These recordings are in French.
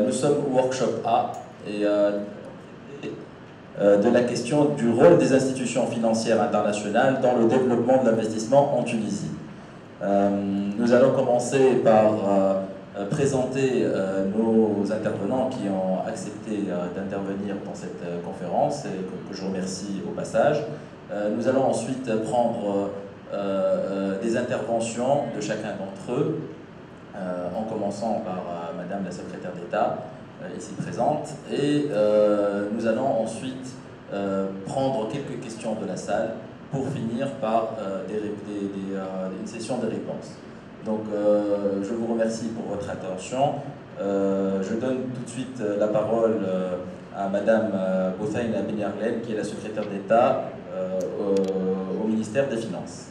nous sommes au workshop A et de la question du rôle des institutions financières internationales dans le développement de l'investissement en Tunisie. Nous allons commencer par présenter nos intervenants qui ont accepté d'intervenir dans cette conférence et que je remercie au passage. Nous allons ensuite prendre des interventions de chacun d'entre eux, en commençant par Madame la secrétaire d'État, ici présente, et nous allons ensuite prendre quelques questions de la salle pour finir par une session de réponses. Donc je vous remercie pour votre attention. Je donne tout de suite la parole à Madame Bouthaïna Ben Yarlel, qui est la secrétaire d'État au ministère des Finances.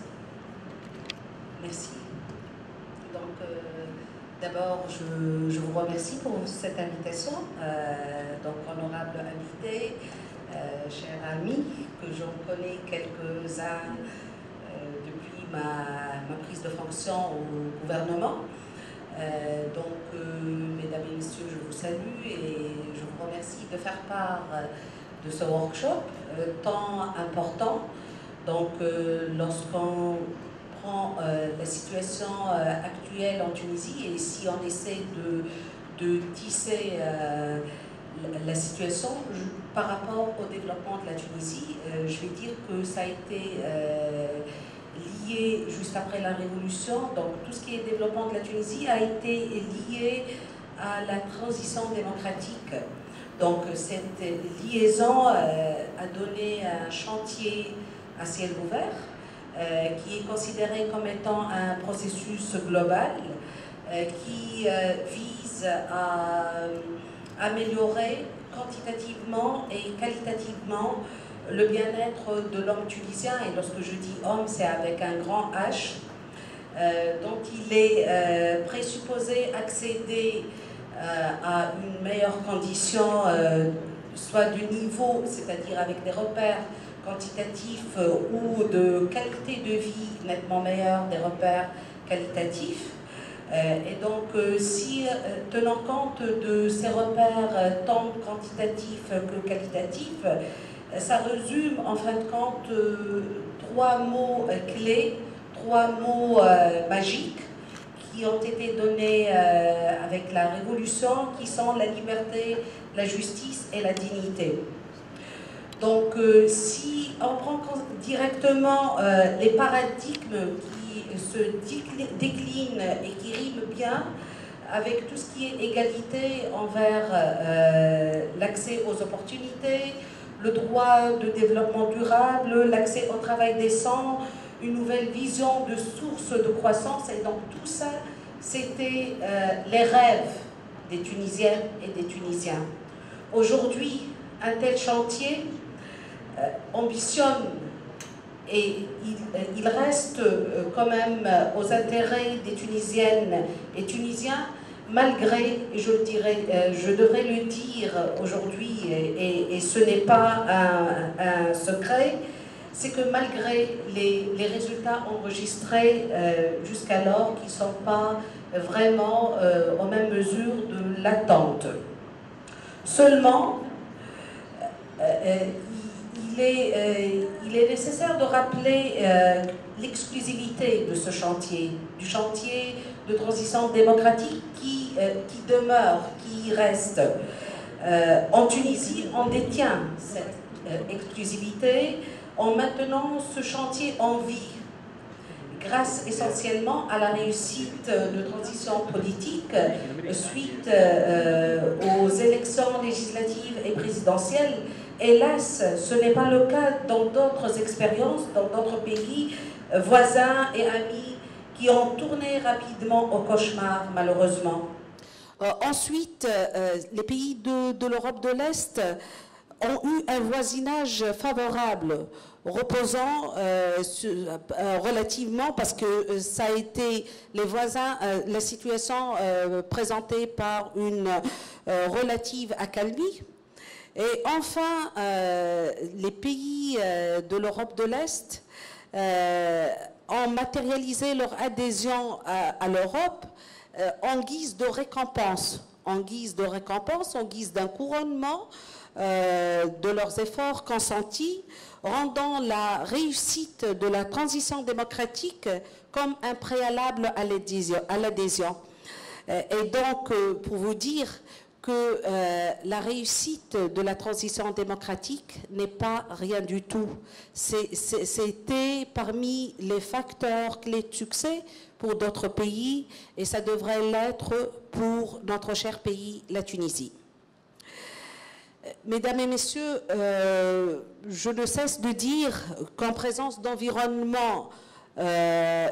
Merci. Donc, d'abord, je vous remercie pour cette invitation. Donc, honorable invité, cher ami, que j'en connais quelques-uns depuis ma prise de fonction au gouvernement. Mesdames et messieurs, je vous salue et je vous remercie de faire part de ce workshop tant important. Donc, lorsqu'on prend la situation actuelle en Tunisie et si on essaie de tisser la situation par rapport au développement de la Tunisie, je vais dire que ça a été lié juste après la révolution. Donc tout ce qui est développement de la Tunisie a été lié à la transition démocratique. Donc cette liaison a donné un chantier à ciel ouvert qui est considéré comme étant un processus global qui vise à améliorer quantitativement et qualitativement le bien-être de l'homme tunisien. Et lorsque je dis homme, c'est avec un grand H. Donc il est présupposé accéder à une meilleure condition, soit du niveau, c'est-à-dire avec des repères quantitatifs ou de qualité de vie nettement meilleure des repères qualitatifs. Et donc, si tenant compte de ces repères tant quantitatifs que qualitatifs, ça résume en fin de compte trois mots clés, trois mots magiques qui ont été donnés avec la révolution, qui sont la liberté, la justice et la dignité. Donc, si on prend directement les paradigmes qui se déclinent et qui riment bien avec tout ce qui est égalité envers l'accès aux opportunités, le droit de développement durable, l'accès au travail décent, une nouvelle vision de source de croissance, et donc tout ça, c'était les rêves des Tunisiennes et des Tunisiens. Aujourd'hui, un tel chantier ambitionne et il reste quand même aux intérêts des Tunisiennes et Tunisiens, malgré, et je le dirais, je devrais le dire aujourd'hui, et ce n'est pas un secret, c'est que malgré les résultats enregistrés jusqu'alors, qui ne sont pas vraiment aux mêmes mesures de l'attente. Seulement, il est nécessaire de rappeler l'exclusivité de ce chantier, du chantier de transition démocratique qui demeure, qui reste. En Tunisie, on détient cette exclusivité en maintenant ce chantier en vie, grâce essentiellement à la réussite de transition politique suite aux élections législatives et présidentielles. Hélas, ce n'est pas le cas dans d'autres expériences, dans d'autres pays voisins et amis qui ont tourné rapidement au cauchemar, malheureusement. Ensuite, les pays de l'Europe de l'Est ont eu un voisinage favorable, reposant relativement, parce que ça a été les voisins, la situation présentée par une relative accalmie. Et enfin, les pays de l'Europe de l'Est ont matérialisé leur adhésion à l'Europe en guise de récompense, en guise de récompense, en guise d'un couronnement de leurs efforts consentis, rendant la réussite de la transition démocratique comme un préalable à l'adhésion. Et donc, pour vous dire que la réussite de la transition démocratique n'est pas rien du tout. C'était parmi les facteurs clés de succès pour d'autres pays et ça devrait l'être pour notre cher pays, la Tunisie. Mesdames et messieurs, je ne cesse de dire qu'en présence d'environnements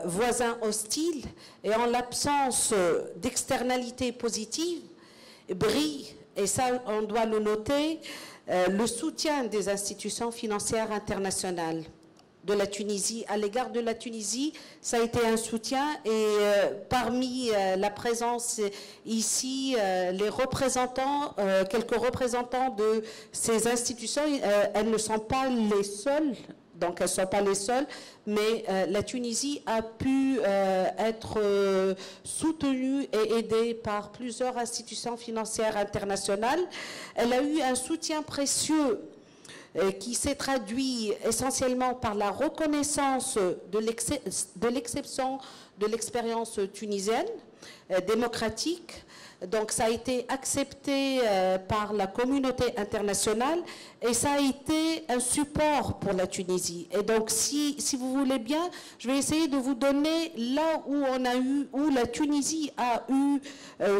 voisins hostiles et en l'absence d'externalités positives, brille, et ça on doit le noter, le soutien des institutions financières internationales de la Tunisie. À l'égard de la Tunisie, ça a été un soutien et parmi la présence ici, les représentants, quelques représentants de ces institutions, elles ne sont pas les seules. Donc, elles ne sont pas les seules, mais la Tunisie a pu être soutenue et aidée par plusieurs institutions financières internationales. Elle a eu un soutien précieux qui s'est traduit essentiellement par la reconnaissance de l'exception de l'expérience tunisienne démocratique. Donc ça a été accepté par la communauté internationale et ça a été un support pour la Tunisie. Et donc si vous voulez bien, je vais essayer de vous donner là où la Tunisie a eu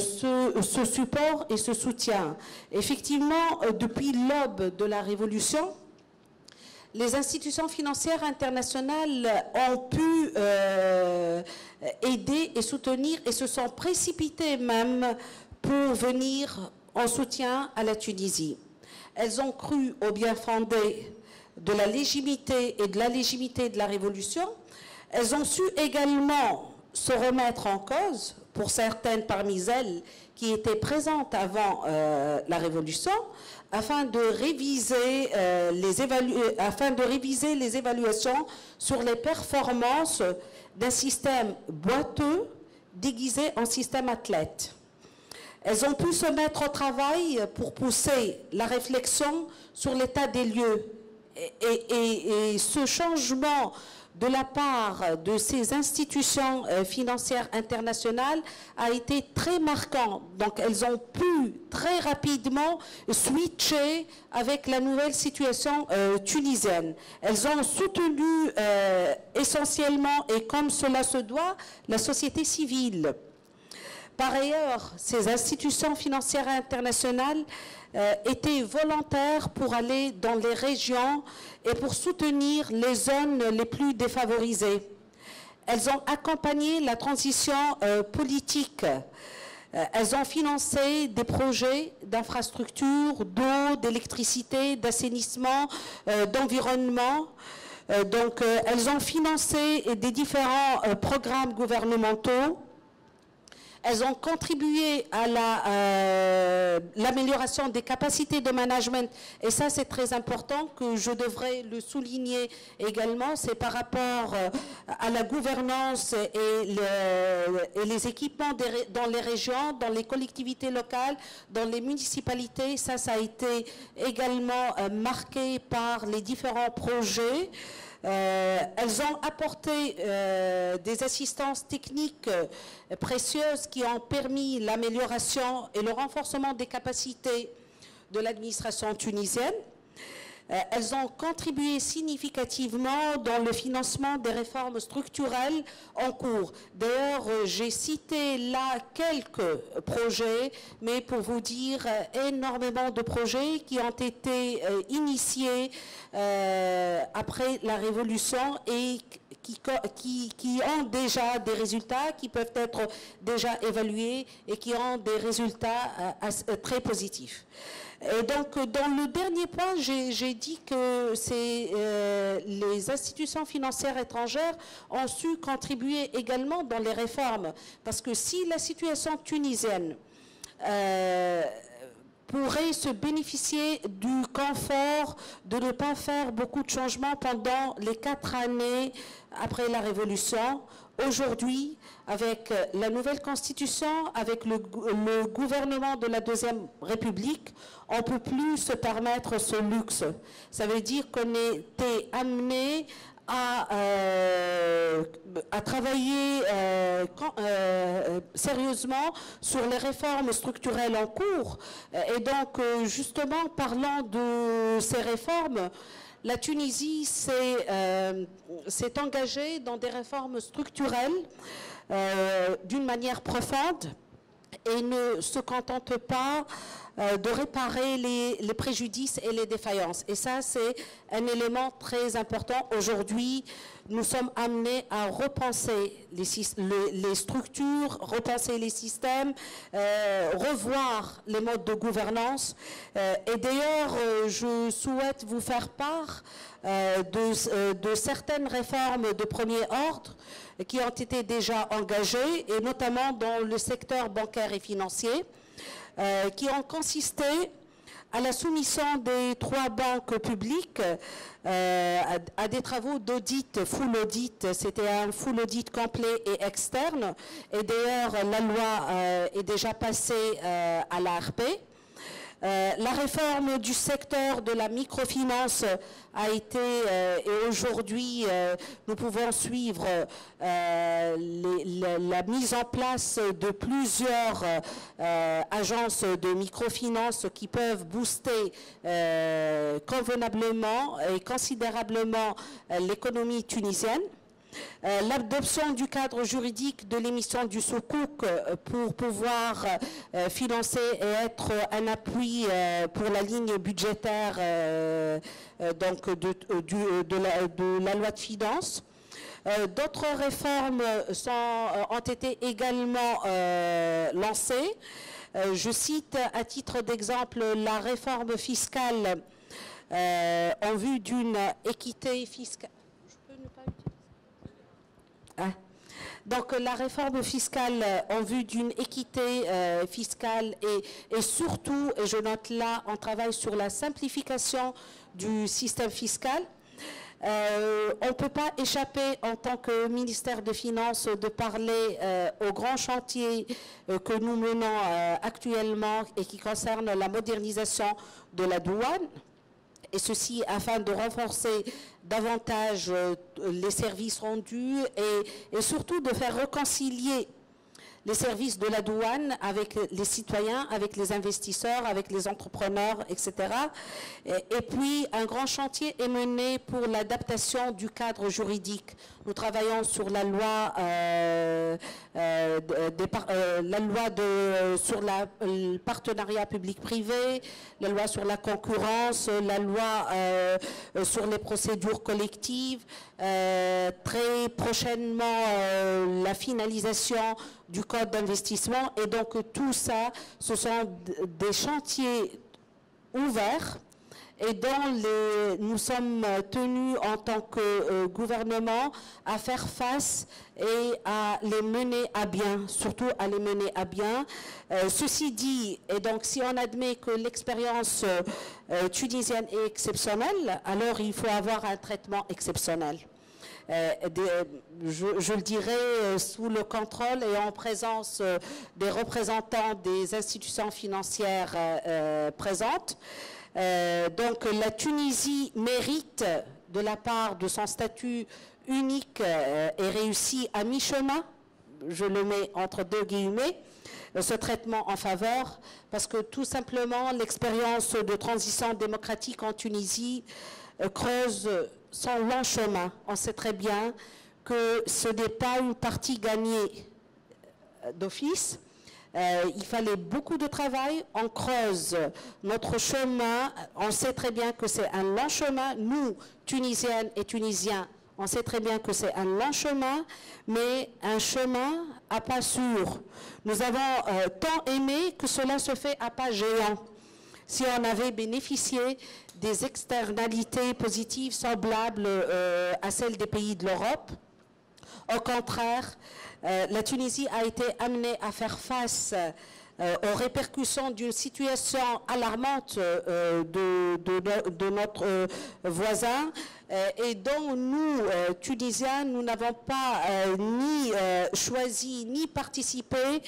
ce support et ce soutien. Effectivement, depuis l'aube de la Révolution, les institutions financières internationales ont pu aider et soutenir et se sont précipitées même pour venir en soutien à la Tunisie. Elles ont cru au bien fondé de la légitimité et de la légitimité de la révolution. Elles ont su également se remettre en cause, pour certaines parmi elles qui étaient présentes avant la révolution, afin de réviser les évaluations sur les performances d'un système boiteux déguisé en système athlète. Elles ont pu se mettre au travail pour pousser la réflexion sur l'état des lieux. Et ce changement de la part de ces institutions financières internationales a été très marquant. Donc elles ont pu très rapidement switcher avec la nouvelle situation tunisienne. Elles ont soutenu essentiellement, et comme cela se doit, la société civile. Par ailleurs, ces institutions financières internationales étaient volontaires pour aller dans les régions et pour soutenir les zones les plus défavorisées. Elles ont accompagné la transition politique. Elles ont financé des projets d'infrastructures, d'eau, d'électricité, d'assainissement, d'environnement. Donc, elles ont financé des différents programmes gouvernementaux. Elles ont contribué à l'amélioration des capacités de management. Et ça, c'est très important, que je devrais le souligner également. C'est par rapport à la gouvernance et les équipements dans les régions, dans les collectivités locales, dans les municipalités. Ça a été également marqué par les différents projets. Elles ont apporté des assistances techniques précieuses qui ont permis l'amélioration et le renforcement des capacités de l'administration tunisienne. Elles ont contribué significativement dans le financement des réformes structurelles en cours. D'ailleurs, j'ai cité là quelques projets, mais pour vous dire, énormément de projets qui ont été initiés après la Révolution et qui ont déjà des résultats, qui peuvent être déjà évalués et qui ont des résultats très positifs. Et donc, dans le dernier point, j'ai dit que les institutions financières étrangères ont su contribuer également dans les réformes. Parce que si la situation tunisienne pourrait se bénéficier du confort de ne pas faire beaucoup de changements pendant les 4 années après la Révolution. Aujourd'hui, avec la nouvelle Constitution, avec le gouvernement de la Deuxième République, on ne peut plus se permettre ce luxe. Ça veut dire qu'on était amené à travailler sérieusement sur les réformes structurelles en cours. Et donc, justement, parlant de ces réformes, la Tunisie s'est engagée dans des réformes structurelles d'une manière profonde et ne se contente pas de réparer les préjudices et les défaillances. Et ça, c'est un élément très important. Aujourd'hui, nous sommes amenés à repenser les structures, repenser les systèmes, revoir les modes de gouvernance. Et d'ailleurs, je souhaite vous faire part de certaines réformes de premier ordre qui ont été déjà engagées, et notamment dans le secteur bancaire et financier, qui ont consisté à la soumission des 3 banques publiques à des travaux d'audit, full audit. C'était un full audit complet et externe. Et d'ailleurs, la loi est déjà passée à l'ARP. La réforme du secteur de la microfinance a été, et aujourd'hui nous pouvons suivre la mise en place de plusieurs agences de microfinance qui peuvent booster convenablement et considérablement l'économie tunisienne. L'adoption du cadre juridique de l'émission du Soukouk pour pouvoir financer et être un appui pour la ligne budgétaire donc de la loi de finances. D'autres réformes ont été également lancées. Je cite à titre d'exemple la réforme fiscale en vue d'une équité fiscale. Je peux ne pas utiliser. Donc la réforme fiscale en vue d'une équité fiscale et surtout, et je note là, on travaille sur la simplification du système fiscal. On ne peut pas échapper en tant que ministère des Finances de parler au grand chantier que nous menons actuellement et qui concerne la modernisation de la douane. Et ceci afin de renforcer davantage les services rendus et surtout de faire réconcilier les services de la douane avec les citoyens, avec les investisseurs, avec les entrepreneurs, etc. Et puis, un grand chantier est mené pour l'adaptation du cadre juridique. Nous travaillons sur la loi, sur le partenariat public-privé, la loi sur la concurrence, la loi sur les procédures collectives, très prochainement la finalisation du code d'investissement. Et donc tout ça, ce sont des chantiers ouverts et dont nous sommes tenus en tant que gouvernement à faire face et à les mener à bien, surtout à les mener à bien. Ceci dit, et donc si on admet que l'expérience tunisienne est exceptionnelle, alors il faut avoir un traitement exceptionnel. Je le dirais sous le contrôle et en présence des représentants des institutions financières présentes. Donc la Tunisie mérite de la part de son statut unique et réussi à mi-chemin, je le mets entre 2 guillemets, ce traitement en faveur, parce que tout simplement l'expérience de transition démocratique en Tunisie creuse son long chemin. On sait très bien que ce n'est pas une partie gagnée d'office. Il fallait beaucoup de travail, on creuse notre chemin, on sait très bien que c'est un long chemin. Nous, Tunisiennes et Tunisiens, on sait très bien que c'est un long chemin, mais un chemin à pas sûr. Nous avons tant aimé que cela se fait à pas géant. Si on avait bénéficié des externalités positives semblables à celles des pays de l'Europe, au contraire, la Tunisie a été amenée à faire face aux répercussions d'une situation alarmante de notre voisin et dont nous, Tunisiens, nous n'avons pas ni choisi, ni participé,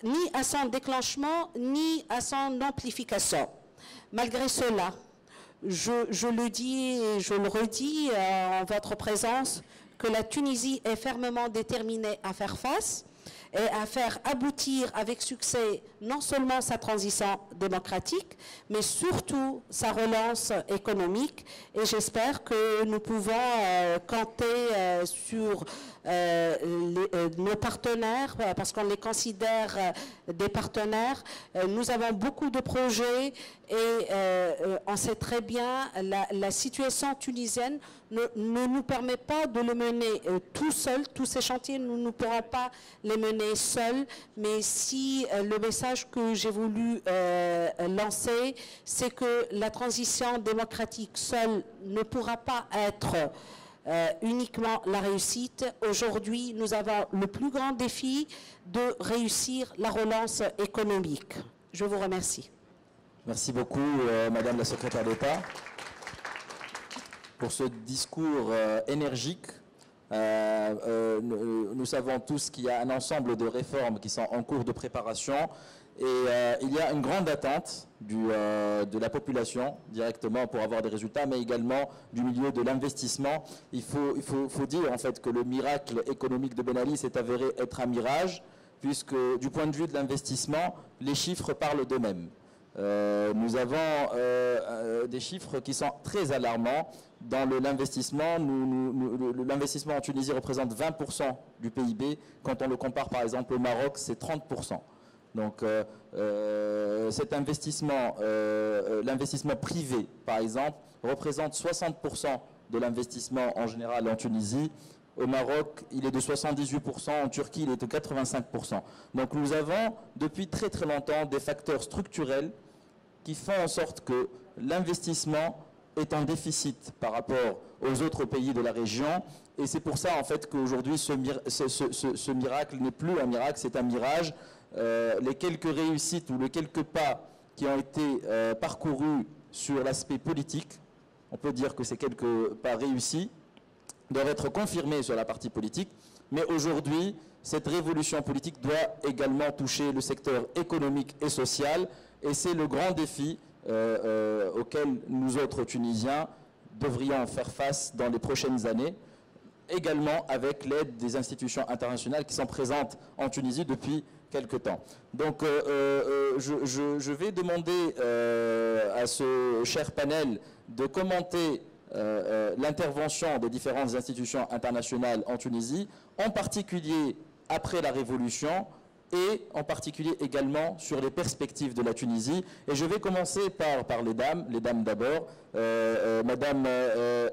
ni à son déclenchement, ni à son amplification. Malgré cela, je le dis et je le redis en votre présence, que la Tunisie est fermement déterminée à faire face et à faire aboutir avec succès non seulement sa transition démocratique, mais surtout sa relance économique. Et j'espère que nous pouvons compter sur nos partenaires, parce qu'on les considère des partenaires. Nous avons beaucoup de projets et on sait très bien la situation tunisienne ne nous permet pas de le mener tout seul. Tous ces chantiers, nous ne pourrons pas les mener seuls. Mais si le message que j'ai voulu lancer, c'est que la transition démocratique seule ne pourra pas être uniquement la réussite. Aujourd'hui, nous avons le plus grand défi de réussir la relance économique. Je vous remercie. Merci beaucoup, Madame la Secrétaire d'État, pour ce discours énergique. Nous savons tous qu'il y a un ensemble de réformes qui sont en cours de préparation et il y a une grande attente de la population directement pour avoir des résultats, mais également du milieu de l'investissement. Il faut dire en fait que le miracle économique de Ben Ali s'est avéré être un mirage, puisque du point de vue de l'investissement, les chiffres parlent d'eux-mêmes. Nous avons des chiffres qui sont très alarmants. Dans l'investissement, l'investissement en Tunisie représente 20% du PIB. Quand on le compare par exemple au Maroc, c'est 30%. Donc cet investissement, l'investissement privé par exemple, représente 60% de l'investissement en général en Tunisie. Au Maroc, il est de 78%, en Turquie, il est de 85%. Donc nous avons depuis très très longtemps des facteurs structurels qui font en sorte que l'investissement est en déficit par rapport aux autres pays de la région. Et c'est pour ça en fait qu'aujourd'hui ce miracle n'est plus un miracle, c'est un mirage. Les quelques réussites ou les quelques pas qui ont été parcourus sur l'aspect politique, on peut dire que c'est quelques pas réussis, doivent être confirmés sur la partie politique. Mais aujourd'hui, cette révolution politique doit également toucher le secteur économique et social. Et c'est le grand défi auquel nous autres Tunisiens devrions faire face dans les prochaines années, également avec l'aide des institutions internationales qui sont présentes en Tunisie depuis quelque temps. Donc je vais demander à ce cher panel de commenter l'intervention des différentes institutions internationales en Tunisie, en particulier après la Révolution, et en particulier également sur les perspectives de la Tunisie. Et je vais commencer par les dames d'abord. Madame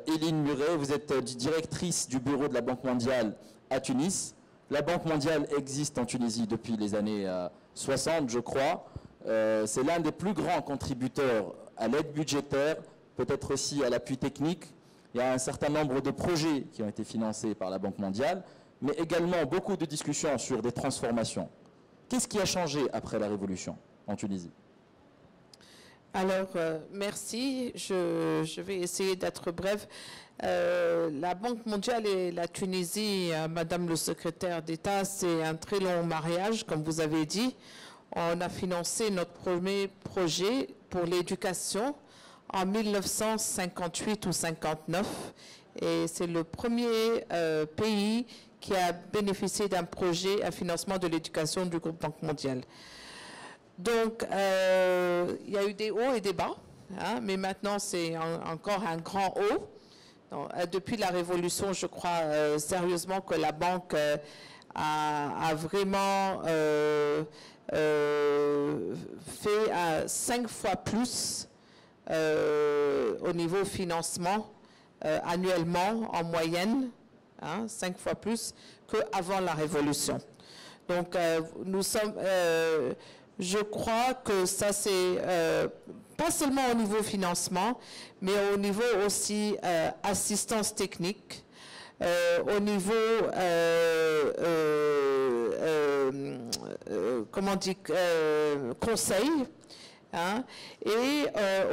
Eline Muret, vous êtes directrice du bureau de la Banque mondiale à Tunis. La Banque mondiale existe en Tunisie depuis les années 60, je crois. C'est l'un des plus grands contributeurs à l'aide budgétaire, peut-être aussi à l'appui technique. Il y a un certain nombre de projets qui ont été financés par la Banque mondiale, mais également beaucoup de discussions sur des transformations. Qu'est-ce qui a changé après la Révolution en Tunisie? Alors, merci. Je vais essayer d'être brève. La Banque mondiale et la Tunisie, Madame le secrétaire d'État, c'est un très long mariage, comme vous avez dit. On a financé notre premier projet pour l'éducation en 1958 ou 59. Et c'est le premier pays qui a bénéficié d'un projet à financement de l'éducation du groupe Banque mondiale. Donc, il y a eu des hauts et des bas, hein, mais maintenant c'est encore un grand haut. Donc, depuis la Révolution, je crois sérieusement que la Banque a vraiment fait 5 fois plus au niveau financement annuellement en moyenne, hein, 5 fois plus qu'avant la Révolution. Donc, nous sommes... je crois que ça, c'est pas seulement au niveau financement, mais au niveau aussi assistance technique. au niveau comment on dit, conseil. Hein, et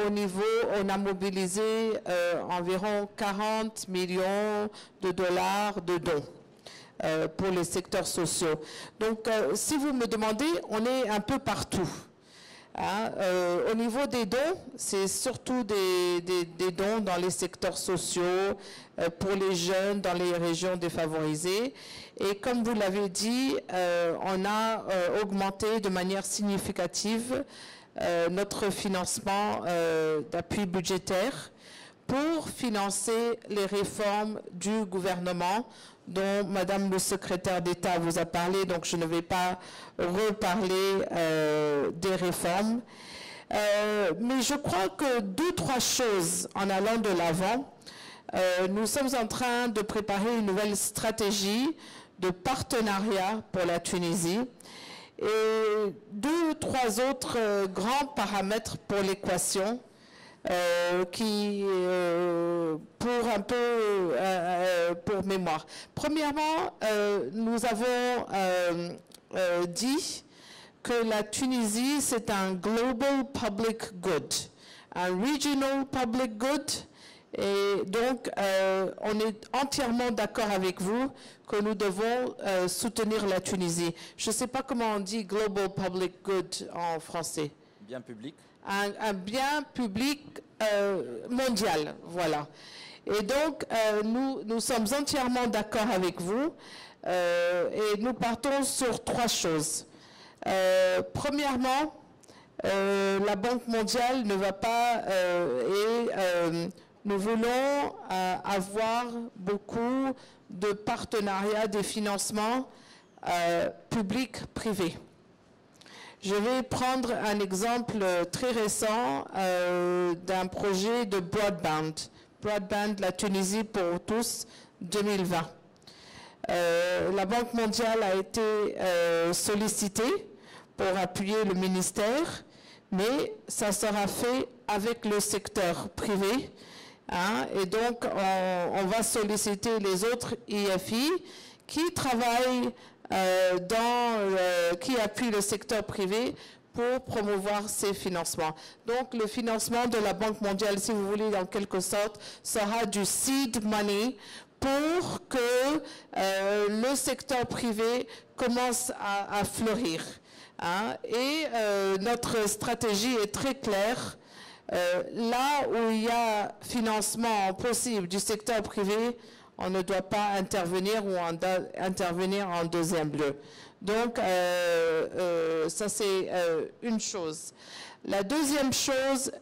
au niveau, on a mobilisé environ 40 millions de dollars de dons pour les secteurs sociaux. Donc, si vous me demandez, on est un peu partout. Hein, au niveau des dons, c'est surtout des dons dans les secteurs sociaux, pour les jeunes dans les régions défavorisées. Et comme vous l'avez dit, on a augmenté de manière significative notre financement d'appui budgétaire pour financer les réformes du gouvernement dont Madame le secrétaire d'État vous a parlé, donc je ne vais pas reparler des réformes. Mais je crois que 2-3 choses en allant de l'avant. Nous sommes en train de préparer une nouvelle stratégie de partenariat pour la Tunisie et 2-3 autres grands paramètres pour l'équation qui, pour un peu, pour mémoire. Premièrement, nous avons dit que la Tunisie, c'est un global public good, un regional public good. Et donc, on est entièrement d'accord avec vous que nous devons soutenir la Tunisie. Je ne sais pas comment on dit global public good en français. Bien public. Un bien public mondial, voilà. Et donc, nous sommes entièrement d'accord avec vous et nous partons sur 3 choses. Premièrement, la Banque mondiale ne va pas nous voulons avoir beaucoup de partenariats, de financements publics-privés. Je vais prendre un exemple très récent d'un projet de broadband. Broadband, la Tunisie pour tous, 2020. La Banque mondiale a été sollicitée pour appuyer le ministère, mais ça sera fait avec le secteur privé. Hein, et donc, on va solliciter les autres IFI qui travaillent qui appuient le secteur privé pour promouvoir ces financements. Donc, le financement de la Banque mondiale, si vous voulez, en quelque sorte, sera du seed money pour que le secteur privé commence à fleurir. Hein, et notre stratégie est très claire. Là où il y a financement possible du secteur privé, on ne doit pas intervenir ou intervenir en deuxième lieu. Donc, ça c'est une chose. La deuxième chose,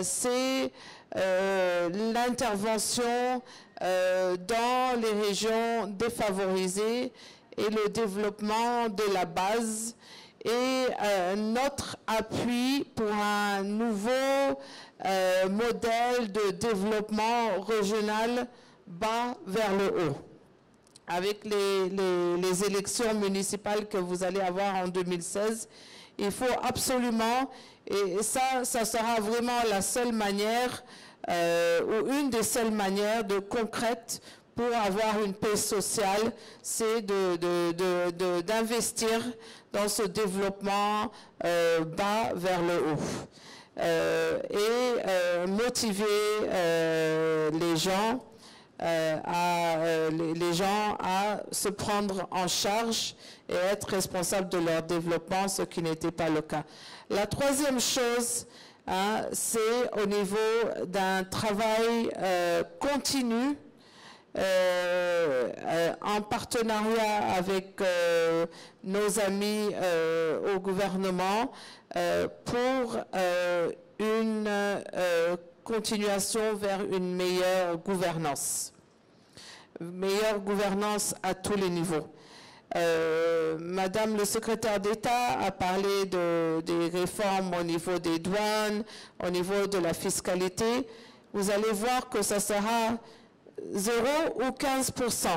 c'est l'intervention dans les régions défavorisées et le développement de la base et notre appui pour un nouveau modèle de développement régional bas vers le haut. Avec les élections municipales que vous allez avoir en 2016, il faut absolument, et ça sera vraiment la seule manière, ou une des seules manières concrètes pour avoir une paix sociale, c'est d'investir dans ce développement bas vers le haut. Et motiver les gens à se prendre en charge et être responsables de leur développement, ce qui n'était pas le cas. La troisième chose, hein, c'est au niveau d'un travail continu en partenariat avec nos amis au gouvernement pour une continuation vers une meilleure gouvernance. Meilleure gouvernance à tous les niveaux. Madame le secrétaire d'État a parlé des réformes au niveau des douanes, au niveau de la fiscalité. Vous allez voir que ça sera 0 ou 15%,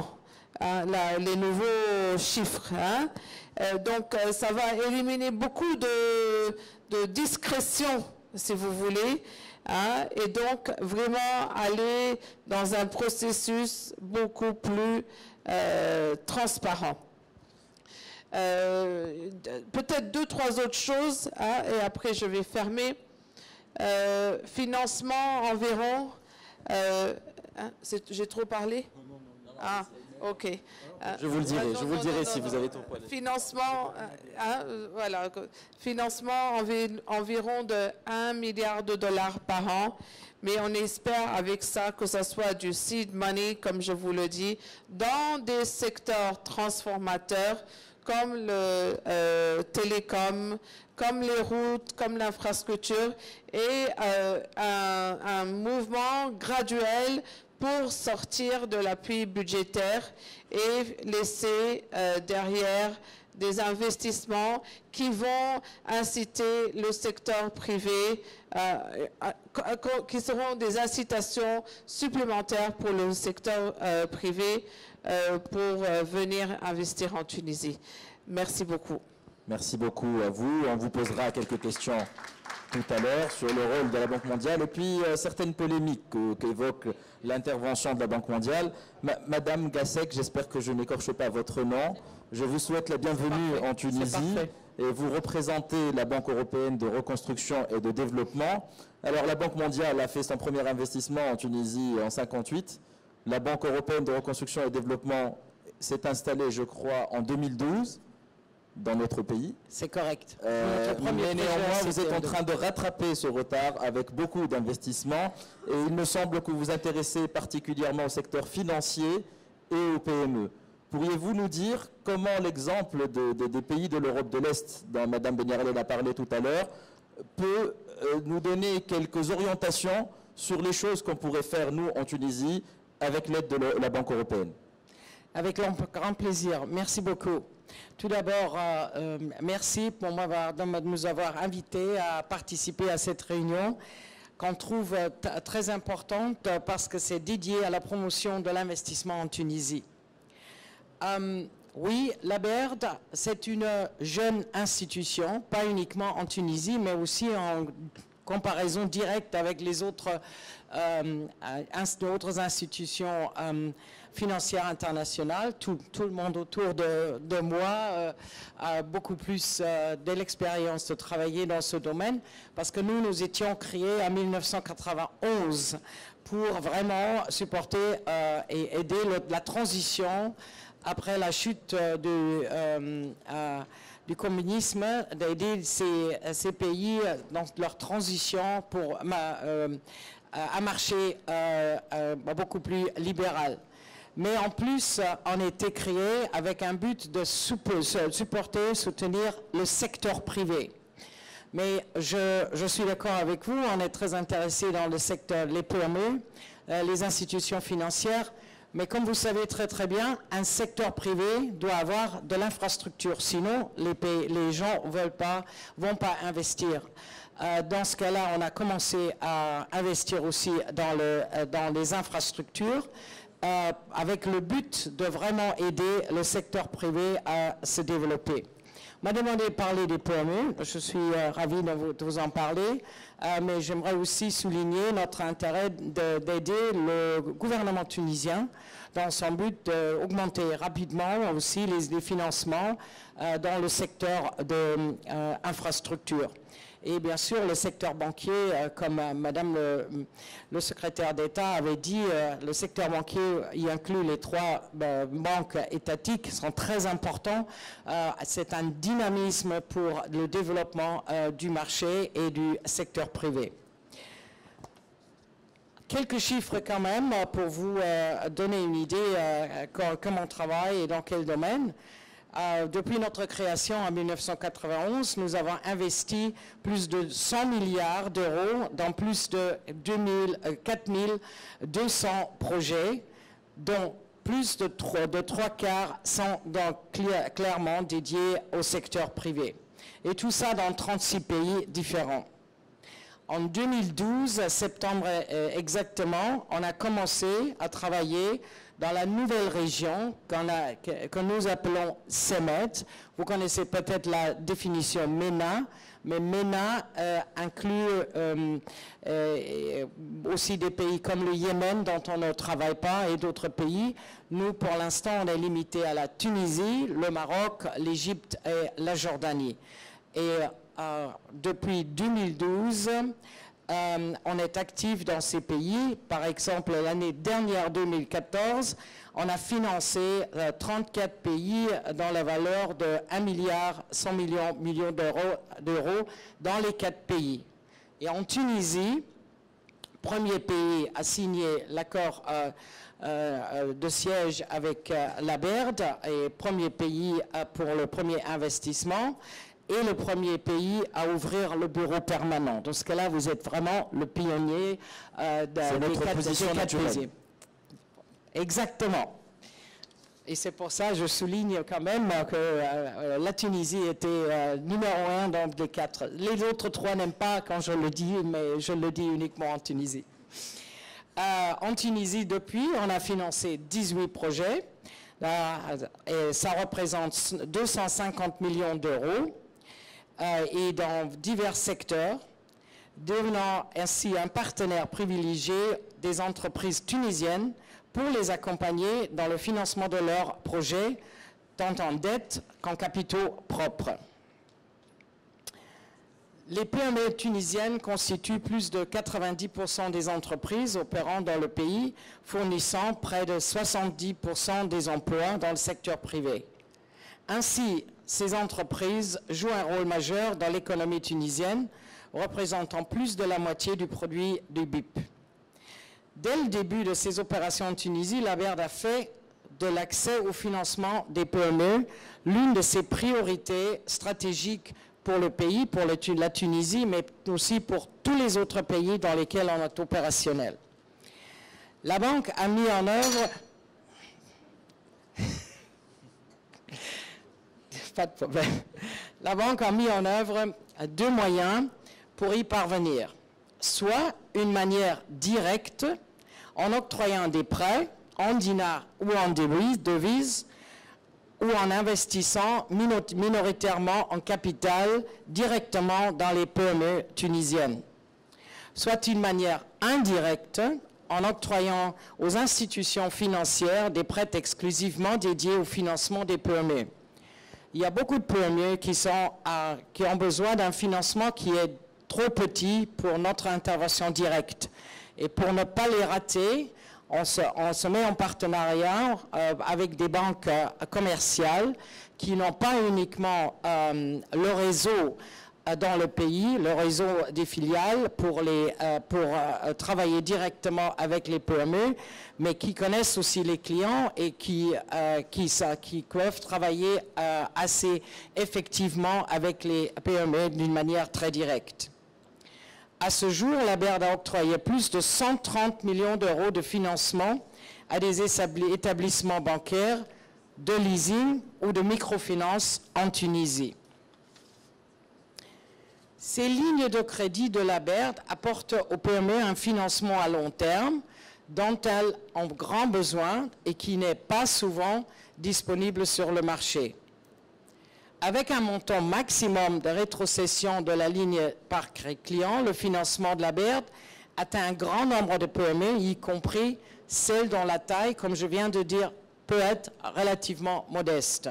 hein, les nouveaux chiffres. Hein. Donc, ça va éliminer beaucoup de discrétion, si vous voulez, hein, et donc vraiment aller dans un processus beaucoup plus transparent. Peut-être 2-3 autres choses, hein, et après je vais fermer. Financement environ. Hein, j'ai trop parlé? Ah, ok. Je vous le dirai si vous avez trop parlé. Financement, voilà, financement environ de 1 milliard de dollars par an, mais on espère avec ça que ce soit du seed money, comme je vous le dis, dans des secteurs transformateurs comme le télécom, comme les routes, comme l'infrastructure, et un mouvement graduel pour sortir de l'appui budgétaire et laisser derrière des investissements qui vont inciter le secteur privé, qui seront des incitations supplémentaires pour le secteur privé pour venir investir en Tunisie. Merci beaucoup. Merci beaucoup à vous. On vous posera quelques questions tout à l'heure sur le rôle de la Banque mondiale et puis certaines polémiques qu'évoque l'intervention de la Banque mondiale. Madame Gassek, j'espère que je n'écorche pas votre nom. Je vous souhaite la bienvenue en Tunisie et vous représentez la Banque européenne de reconstruction et de développement. Alors la Banque mondiale a fait son premier investissement en Tunisie en 1958. La Banque européenne de reconstruction et de développement s'est installée, je crois, en 2012. Dans notre pays. C'est correct. Mais néanmoins, vous êtes en train de rattraper ce retard avec beaucoup d'investissements et il me semble que vous vous intéressez particulièrement au secteur financier et aux PME. Pourriez-vous nous dire comment l'exemple des pays de l'Europe de l'Est, dont Mme Beniarel a parlé tout à l'heure, peut nous donner quelques orientations sur les choses qu'on pourrait faire, nous, en Tunisie, avec l'aide de la Banque européenne? Avec grand plaisir. Merci beaucoup. Tout d'abord, merci pour nous avoir invités à participer à cette réunion qu'on trouve très importante parce que c'est dédié à la promotion de l'investissement en Tunisie. Oui, la BERD, c'est une jeune institution, pas uniquement en Tunisie, mais aussi en comparaison directe avec les autres institutions financières internationales. Tout le monde autour de moi a beaucoup plus de l'expérience de travailler dans ce domaine parce que nous étions créés en 1991 pour vraiment supporter et aider la transition après la chute du communisme, d'aider ces pays dans leur transition pour un marché beaucoup plus libéral. Mais en plus, on a été créé avec un but de supporter, soutenir le secteur privé. Mais je suis d'accord avec vous, on est très intéressé dans le secteur, les PME, les institutions financières. Mais comme vous savez très bien, un secteur privé doit avoir de l'infrastructure. Sinon, les gens vont pas investir. Dans ce cas-là, on a commencé à investir aussi dans les infrastructures avec le but de vraiment aider le secteur privé à se développer. On m'a demandé de parler des PME. Je suis ravi de vous en parler, mais j'aimerais aussi souligner notre intérêt d'aider le gouvernement tunisien dans son but d'augmenter rapidement aussi les financements dans le secteur de infrastructure. Et bien sûr, le secteur banquier, comme Madame le secrétaire d'État avait dit, le secteur banquier y inclut les 3 banques étatiques qui sont très importants. C'est un dynamisme pour le développement du marché et du secteur privé. Quelques chiffres quand même pour vous donner une idée comment on travaille et dans quel domaine. Depuis notre création en 1991, nous avons investi plus de 100 milliards d'euros dans plus de 4200 projets, dont plus de 3 quarts sont clairement dédiés au secteur privé. Et tout ça dans 36 pays différents. En 2012, septembre exactement, on a commencé à travailler dans la nouvelle région que nous appelons CEMET. Vous connaissez peut-être la définition MENA, mais MENA inclut aussi des pays comme le Yémen, dont on ne travaille pas, et d'autres pays. Nous, pour l'instant, on est limité à la Tunisie, le Maroc, l'Égypte et la Jordanie. Et depuis 2012, on est actif dans ces pays. Par exemple, l'année dernière, 2014, on a financé 34 pays dans la valeur de 1 milliard 100 millions d'euros dans les 4 pays. Et en Tunisie, premier pays à signer l'accord de siège avec la BERD et premier pays pour le premier investissement et le premier pays à ouvrir le bureau permanent. Dans ce cas-là, vous êtes vraiment le pionnier des quatre pays. Exactement. Et c'est pour ça que je souligne quand même que la Tunisie était numéro 1 dans les 4. Les autres 3 n'aiment pas quand je le dis, mais je le dis uniquement en Tunisie. En Tunisie, depuis, on a financé 18 projets. Et ça représente 250 millions d'euros et dans divers secteurs, devenant ainsi un partenaire privilégié des entreprises tunisiennes pour les accompagner dans le financement de leurs projets, tant en dette qu'en capitaux propres. Les PME tunisiennes constituent plus de 90% des entreprises opérant dans le pays, fournissant près de 70% des emplois dans le secteur privé. Ainsi, ces entreprises jouent un rôle majeur dans l'économie tunisienne, représentant plus de la moitié du produit du BIP. Dès le début de ces opérations en Tunisie, la BERD a fait de l'accès au financement des PME l'une de ses priorités stratégiques pour le pays, pour la Tunisie, mais aussi pour tous les autres pays dans lesquels on est opérationnel. La banque a mis en œuvre... Pas de problème. La banque a mis en œuvre 2 moyens pour y parvenir. Soit une manière directe, en octroyant des prêts en dinars ou en devises, ou en investissant minoritairement en capital directement dans les PME tunisiennes. Soit une manière indirecte, en octroyant aux institutions financières des prêts exclusivement dédiés au financement des PME. Il y a beaucoup de PME qui ont besoin d'un financement qui est trop petit pour notre intervention directe. Et pour ne pas les rater, on se met en partenariat avec des banques commerciales qui n'ont pas uniquement le réseau dans le pays, le réseau des filiales pour travailler directement avec les PME, mais qui connaissent aussi les clients et qui peuvent travailler assez effectivement avec les PME d'une manière très directe. À ce jour, la BERD a octroyé plus de 130 millions d'euros de financement à des établissements bancaires, de leasing ou de microfinance en Tunisie. Ces lignes de crédit de la BERD apportent aux PME un financement à long terme dont elles ont grand besoin et qui n'est pas souvent disponible sur le marché. Avec un montant maximum de rétrocession de la ligne par client, le financement de la BERD atteint un grand nombre de PME, y compris celles dont la taille, comme je viens de dire, peut être relativement modeste.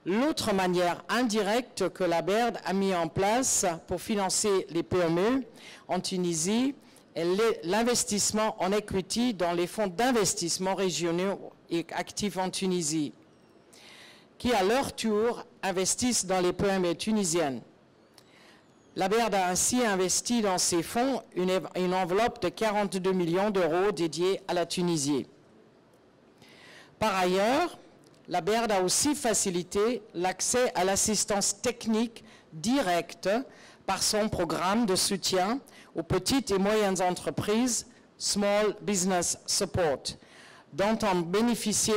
L'autre manière indirecte que la BERD a mis en place pour financer les PME en Tunisie est l'investissement en equity dans les fonds d'investissement régionaux et actifs en Tunisie, qui à leur tour investissent dans les PME tunisiennes. La BERD a ainsi investi dans ces fonds une enveloppe de 42 millions d'euros dédiée à la Tunisie. Par ailleurs, la BERD a aussi facilité l'accès à l'assistance technique directe par son programme de soutien aux petites et moyennes entreprises Small Business Support, dont ont bénéficié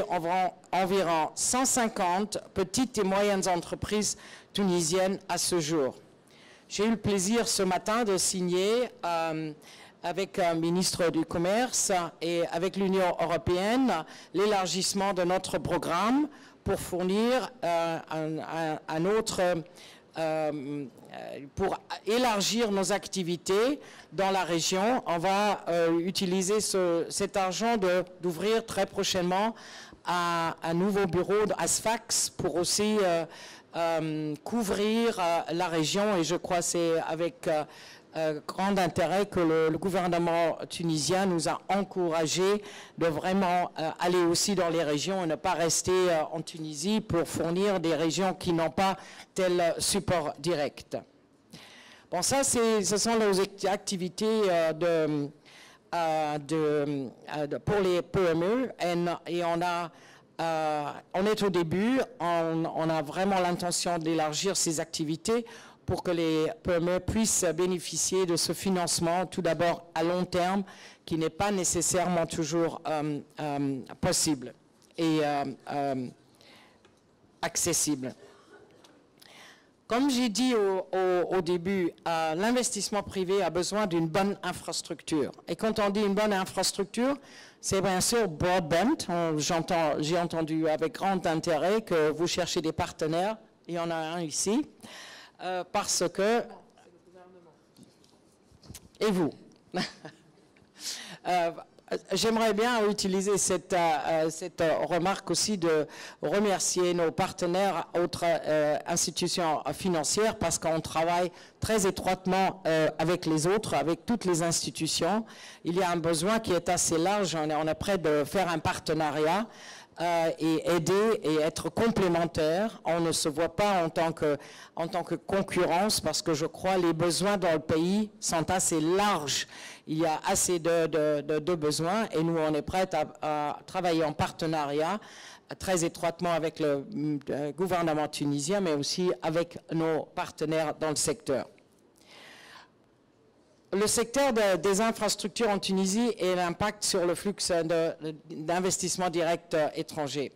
environ 150 petites et moyennes entreprises tunisiennes à ce jour. J'ai eu le plaisir ce matin de signer avec un ministre du Commerce et avec l'Union européenne l'élargissement de notre programme pour fournir un autre pour élargir nos activités dans la région. On va utiliser cet argent d'ouvrir très prochainement un nouveau bureau à Sfax pour aussi couvrir la région, et je crois que c'est avec grand intérêt que le gouvernement tunisien nous a encouragés de vraiment aller aussi dans les régions et ne pas rester en Tunisie pour fournir des régions qui n'ont pas tel support direct. Bon, ça, ce sont nos activités pour les PME, et on est au début, on a vraiment l'intention d'élargir ces activités pour que les PME puissent bénéficier de ce financement, tout d'abord à long terme, qui n'est pas nécessairement toujours possible et accessible. Comme j'ai dit au début, l'investissement privé a besoin d'une bonne infrastructure. Et quand on dit une bonne infrastructure, c'est bien sûr broadband. J'ai entendu avec grand intérêt que vous cherchez des partenaires. Il y en a un ici. Parce que... Et vous? J'aimerais bien utiliser cette remarque aussi de remercier nos partenaires, autres institutions financières, parce qu'on travaille très étroitement avec les autres, avec toutes les institutions. Il y a un besoin qui est assez large, on est prêt de faire un partenariat et aider et être complémentaires. On ne se voit pas en tant que concurrence, parce que je crois les besoins dans le pays sont assez larges. Il y a assez de besoins, et nous, on est prêts à travailler en partenariat très étroitement avec le gouvernement tunisien, mais aussi avec nos partenaires dans le secteur. Le secteur des infrastructures en Tunisie et l'impact sur le flux d'investissements directs étrangers.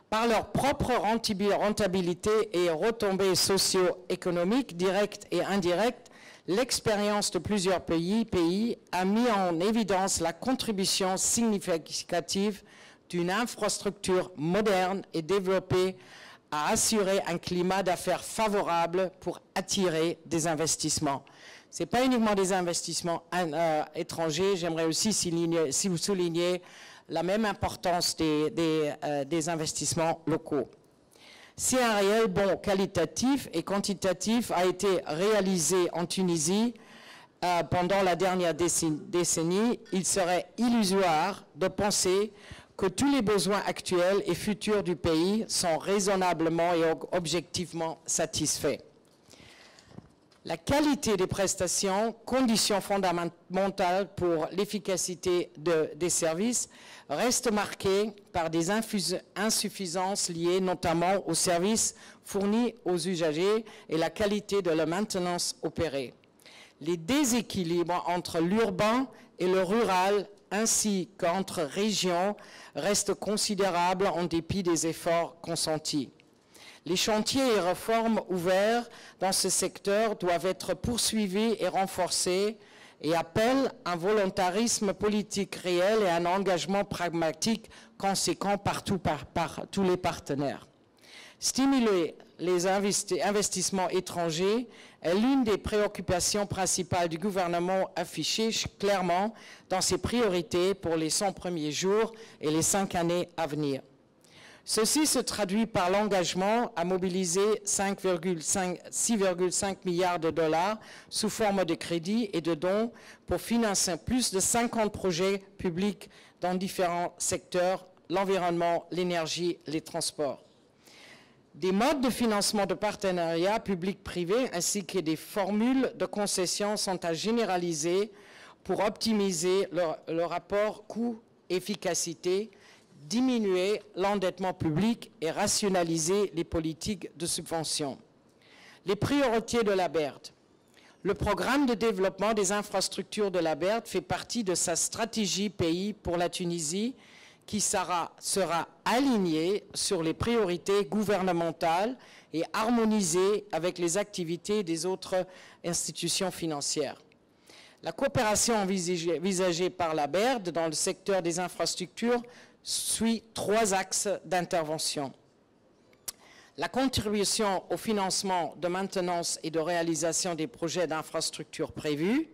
Par leur propre rentabilité et retombées socio-économiques directes et indirectes, l'expérience de plusieurs pays a mis en évidence la contribution significative d'une infrastructure moderne et développée à assurer un climat d'affaires favorable pour attirer des investissements. Ce n'est pas uniquement des investissements étrangers, j'aimerais aussi souligner la même importance des investissements locaux. Si un réel bond qualitatif et quantitatif a été réalisé en Tunisie pendant la dernière décennie, il serait illusoire de penser que tous les besoins actuels et futurs du pays sont raisonnablement et objectivement satisfaits. La qualité des prestations, condition fondamentale pour l'efficacité des services, reste marquée par des insuffisances liées notamment aux services fournis aux usagers et la qualité de la maintenance opérée. Les déséquilibres entre l'urbain et le rural, ainsi qu'entre régions, restent considérables en dépit des efforts consentis. Les chantiers et réformes ouverts dans ce secteur doivent être poursuivis et renforcés et appellent un volontarisme politique réel et un engagement pragmatique conséquent par tous les partenaires. Stimuler les investissements étrangers est l'une des préoccupations principales du gouvernement affichée clairement dans ses priorités pour les 100 premiers jours et les 5 années à venir. Ceci se traduit par l'engagement à mobiliser 6,5 milliards de dollars sous forme de crédits et de dons pour financer plus de 50 projets publics dans différents secteurs, l'environnement, l'énergie, les transports. Des modes de financement de partenariat public-privé ainsi que des formules de concession sont à généraliser pour optimiser le rapport coût-efficacité, diminuer l'endettement public et rationaliser les politiques de subvention. Les priorités de la BERD. Le programme de développement des infrastructures de la BERD fait partie de sa stratégie pays pour la Tunisie qui sera aligné sur les priorités gouvernementales et harmonisé avec les activités des autres institutions financières. La coopération envisagée par la BERD dans le secteur des infrastructures suit 3 axes d'intervention. la contribution au financement de maintenance et de réalisation des projets d'infrastructure prévus,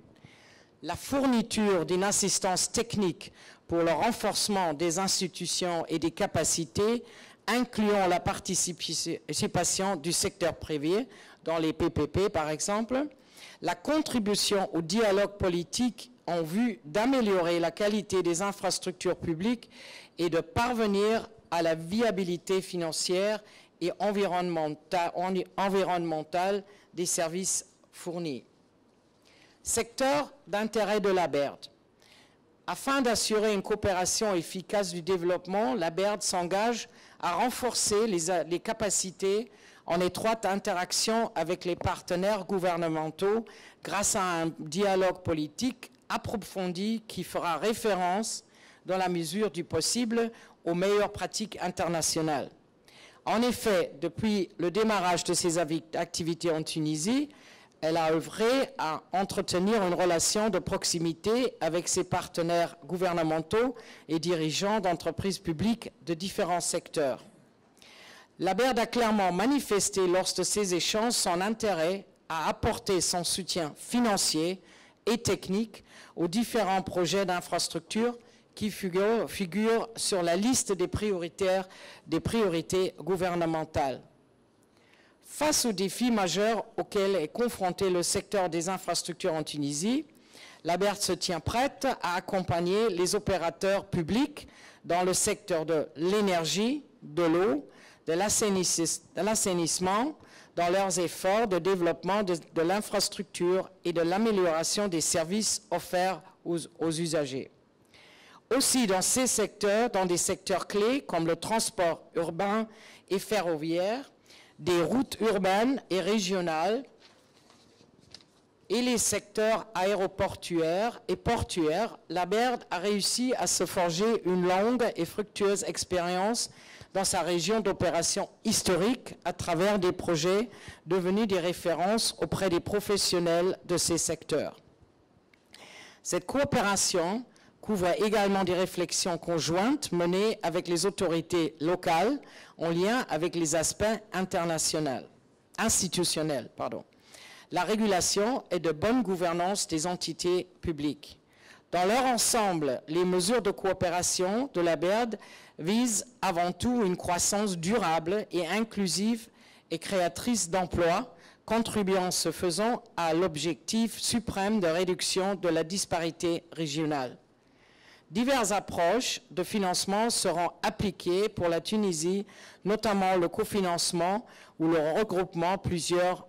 la fourniture d'une assistance technique pour le renforcement des institutions et des capacités, incluant la participation du secteur privé, dans les PPP par exemple, la contribution au dialogue politique en vue d'améliorer la qualité des infrastructures publiques et de parvenir à la viabilité financière et environnementale des services fournis. Secteur d'intérêt de la BERD. Afin d'assurer une coopération efficace du développement, la BERD s'engage à renforcer les capacités en étroite interaction avec les partenaires gouvernementaux grâce à un dialogue politique approfondi qui fera référence, dans la mesure du possible, aux meilleures pratiques internationales. En effet, depuis le démarrage de ses activités en Tunisie, elle a œuvré à entretenir une relation de proximité avec ses partenaires gouvernementaux et dirigeants d'entreprises publiques de différents secteurs. La BERD a clairement manifesté lors de ces échanges son intérêt à apporter son soutien financier et technique aux différents projets d'infrastructure qui figurent sur la liste des priorités gouvernementales. Face aux défis majeurs auxquels est confronté le secteur des infrastructures en Tunisie, la BERD se tient prête à accompagner les opérateurs publics dans le secteur de l'énergie, de l'eau, de l'assainissement, dans leurs efforts de développement de l'infrastructure et de l'amélioration des services offerts aux usagers. Aussi, dans ces secteurs, dans des secteurs clés comme le transport urbain et ferroviaire, des routes urbaines et régionales et les secteurs aéroportuaires et portuaires, la BERD a réussi à se forger une longue et fructueuse expérience dans sa région d'opération historique à travers des projets devenus des références auprès des professionnels de ces secteurs. Cette coopération couvre également des réflexions conjointes menées avec les autorités locales en lien avec les aspects institutionnels. La régulation et de bonne gouvernance des entités publiques. Dans leur ensemble, les mesures de coopération de la BERD visent avant tout une croissance durable et inclusive et créatrice d'emplois, contribuant ce faisant à l'objectif suprême de réduction de la disparité régionale. Diverses approches de financement seront appliquées pour la Tunisie, notamment le cofinancement ou le regroupement plusieurs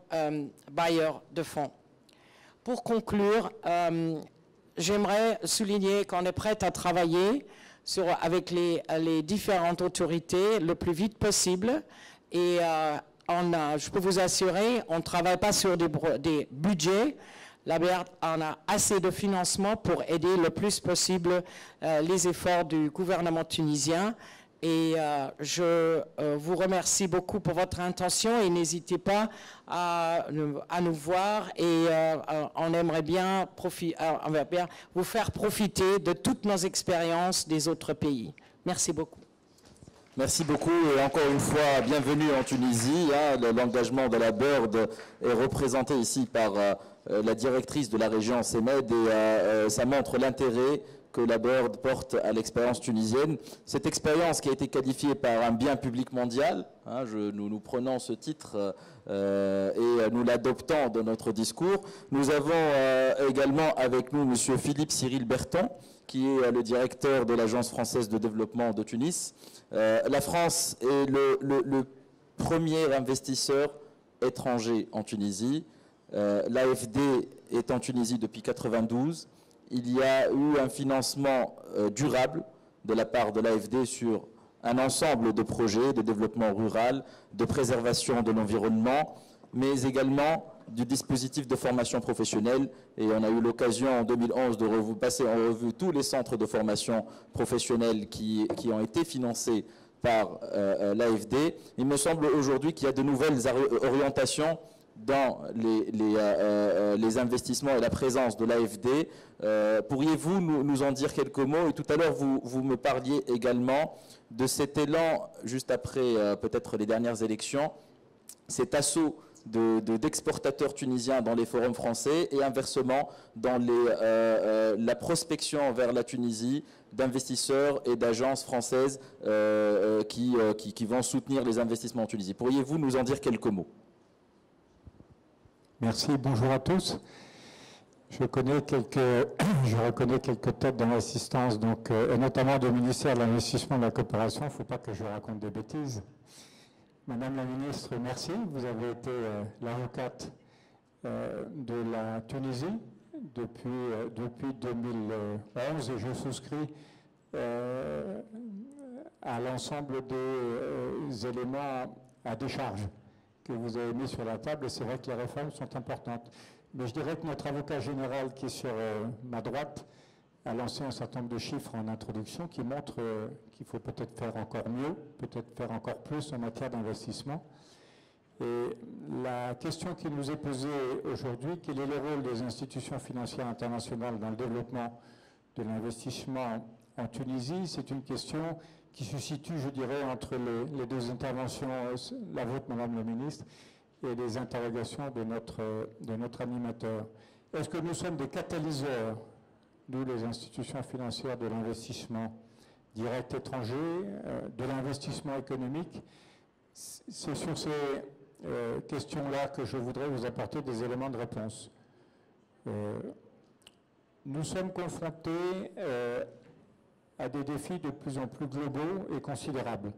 bailleurs de fonds. Pour conclure, j'aimerais souligner qu'on est prêt à travailler avec les différentes autorités le plus vite possible et je peux vous assurer, on ne travaille pas sur des budgets. La BERD en a assez de financement pour aider le plus possible les efforts du gouvernement tunisien. Et je vous remercie beaucoup pour votre intention et n'hésitez pas à nous voir et on aimerait bien vous faire profiter de toutes nos expériences des autres pays. Merci beaucoup. Merci beaucoup et encore une fois, bienvenue en Tunisie. L'engagement de la BERD est représenté ici par la directrice de la région CEMED et ça montre l'intérêt que la BERD porte à l'expérience tunisienne. Cette expérience qui a été qualifiée par un bien public mondial, nous prenons ce titre et nous l'adoptons dans notre discours. Nous avons également avec nous M. Philippe Cyril Berton, qui est le directeur de l'Agence française de développement de Tunis. La France est le premier investisseur étranger en Tunisie. L'AFD est en Tunisie depuis 1992. Il y a eu un financement durable de la part de l'AFD sur un ensemble de projets de développement rural, de préservation de l'environnement, mais également du dispositif de formation professionnelle. Et on a eu l'occasion en 2011 de passer en revue tous les centres de formation professionnelle qui ont été financés par l'AFD. Il me semble aujourd'hui qu'il y a de nouvelles orientations dans les investissements et la présence de l'AFD. Pourriez-vous nous en dire quelques mots? Et tout à l'heure, vous me parliez également de cet élan, juste après peut-être les dernières élections, cet assaut d'exportateurs tunisiens dans les forums français et inversement dans la prospection vers la Tunisie d'investisseurs et d'agences françaises qui vont soutenir les investissements en Tunisie. Pourriez-vous nous en dire quelques mots? Merci, bonjour à tous. Je reconnais quelques têtes dans l'assistance, et notamment du ministère de l'Investissement et de la Coopération. Il ne faut pas que je raconte des bêtises. Madame la ministre, merci. Vous avez été l'avocate de la Tunisie depuis 2011 et je souscris à l'ensemble des éléments à décharge que vous avez mis sur la table. Et c'est vrai que les réformes sont importantes. Mais je dirais que notre avocat général qui est sur ma droite a lancé un certain nombre de chiffres en introduction qui montrent qu'il faut peut-être faire encore mieux, peut-être faire encore plus en matière d'investissement. Et la question qui nous est posée aujourd'hui, quel est le rôle des institutions financières internationales dans le développement de l'investissement en Tunisie? C'est une question qui se situe, je dirais, entre les deux interventions, la vôtre, Madame la Ministre, et les interrogations de notre animateur. Est-ce que nous sommes des catalyseurs, nous les institutions financières, de l'investissement direct étranger, de l'investissement économique? C'est sur ces questions-là que je voudrais vous apporter des éléments de réponse. Nous sommes confrontés à des défis de plus en plus globaux et considérables,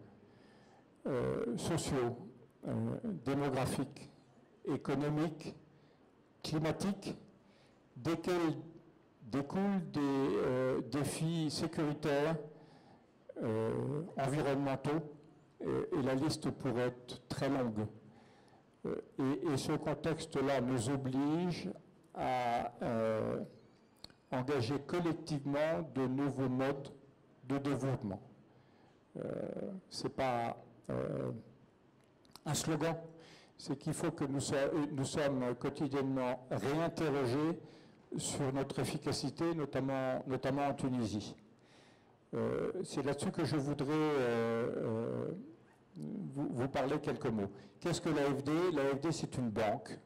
sociaux, démographiques, économiques, climatiques, desquels découlent des défis sécuritaires, environnementaux, et la liste pourrait être très longue. Et ce contexte-là nous oblige à engager collectivement de nouveaux modes de développement. Ce n'est pas un slogan, c'est qu'il faut que nous sommes quotidiennement réinterrogés sur notre efficacité, notamment en Tunisie. C'est là-dessus que je voudrais vous parler quelques mots. Qu'est-ce que l'AFD? L'AFD, c'est une banque.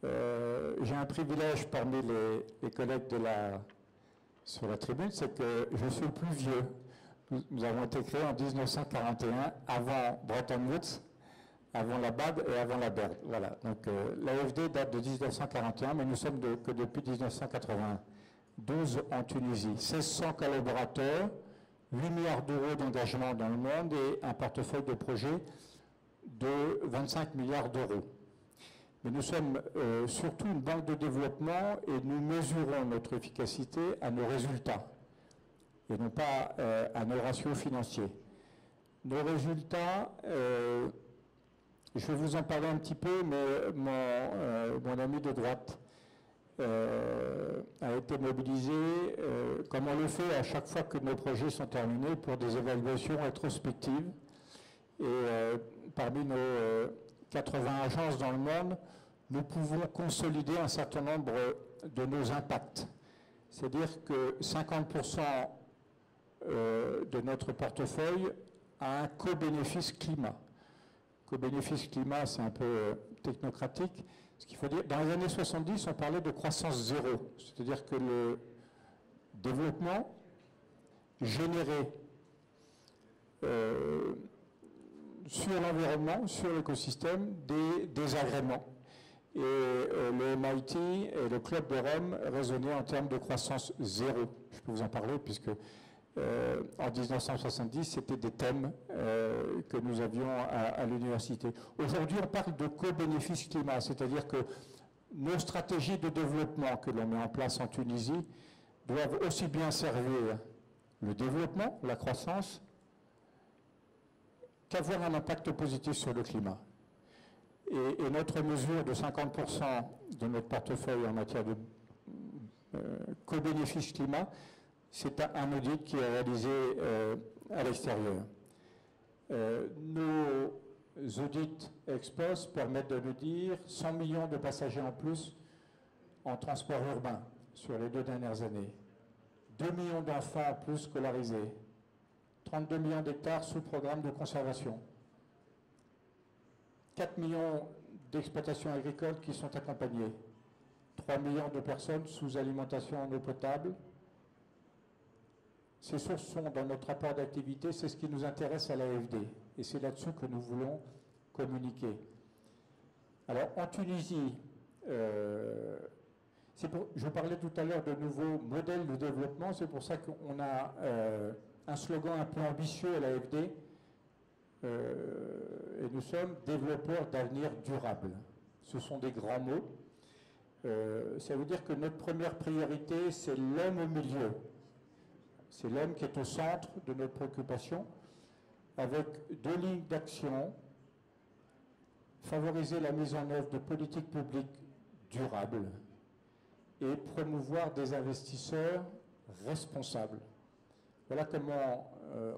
J'ai un privilège parmi les collègues sur la tribune, c'est que je suis le plus vieux. Nous avons été créés en 1941, avant Bretton Woods, avant la BAD et avant la BERD. Voilà. Donc l'AFD date de 1941, mais nous sommes que depuis 1992 en Tunisie. 1600 collaborateurs, 8 milliards d'euros d'engagement dans le monde et un portefeuille de projets de 25 milliards d'euros. Mais nous sommes surtout une banque de développement et nous mesurons notre efficacité à nos résultats et non pas à nos ratios financiers. Nos résultats, je vais vous en parler un petit peu, mais mon ami de droite a été mobilisé, comme on le fait à chaque fois que nos projets sont terminés, pour des évaluations rétrospectives. Et parmi nos 80 agences dans le monde, nous pouvons consolider un certain nombre de nos impacts. C'est-à-dire que 50% de notre portefeuille a un co-bénéfice climat. Co-bénéfice climat, c'est un peu technocratique. Ce qu'il faut dire, dans les années 70, on parlait de croissance zéro. C'est-à-dire que le développement généré sur l'environnement, sur l'écosystème, des désagréments. Et le MIT et le Club de Rome raisonnaient en termes de croissance zéro. Je peux vous en parler puisque en 1970, c'était des thèmes que nous avions à l'université. Aujourd'hui, on parle de co-bénéfice climat, c'est-à-dire que nos stratégies de développement que l'on met en place en Tunisie doivent aussi bien servir le développement, la croissance, qu'avoir un impact positif sur le climat. Et notre mesure de 50% de notre portefeuille en matière de co-bénéfice climat, c'est un audit qui est réalisé à l'extérieur. Nos audits ex-post permettent de nous dire 100 millions de passagers en plus en transport urbain sur les 2 dernières années, 2 millions d'enfants en plus scolarisés, 32 millions d'hectares sous programme de conservation. 4 millions d'exploitations agricoles qui sont accompagnées. 3 millions de personnes sous alimentation en eau potable. Ces sources sont dans notre rapport d'activité, c'est ce qui nous intéresse à l'AFD. Et c'est là-dessus que nous voulons communiquer. Alors, en Tunisie, je parlais tout à l'heure de nouveaux modèles de développement, c'est pour ça qu'on a un slogan un peu ambitieux à l'AFD, et nous sommes développeurs d'avenir durable. Ce sont des grands mots. Ça veut dire que notre première priorité, c'est l'homme au milieu. C'est l'homme qui est au centre de notre préoccupation, avec 2 lignes d'action: favoriser la mise en œuvre de politiques publiques durables et promouvoir des investisseurs responsables. Voilà comment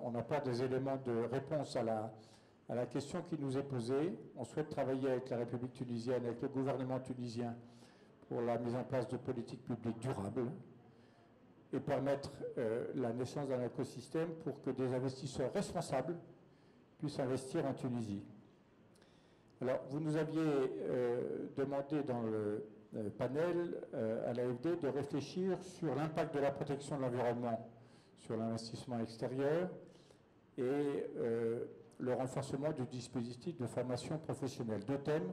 on apporte des éléments de réponse à la question qui nous est posée. On souhaite travailler avec la République tunisienne, avec le gouvernement tunisien, pour la mise en place de politiques publiques durables et permettre la naissance d'un écosystème pour que des investisseurs responsables puissent investir en Tunisie. Alors, vous nous aviez demandé dans le panel à l'AFD de réfléchir sur l'impact de la protection de l'environnement sur l'investissement extérieur et le renforcement du dispositif de formation professionnelle. 2 thèmes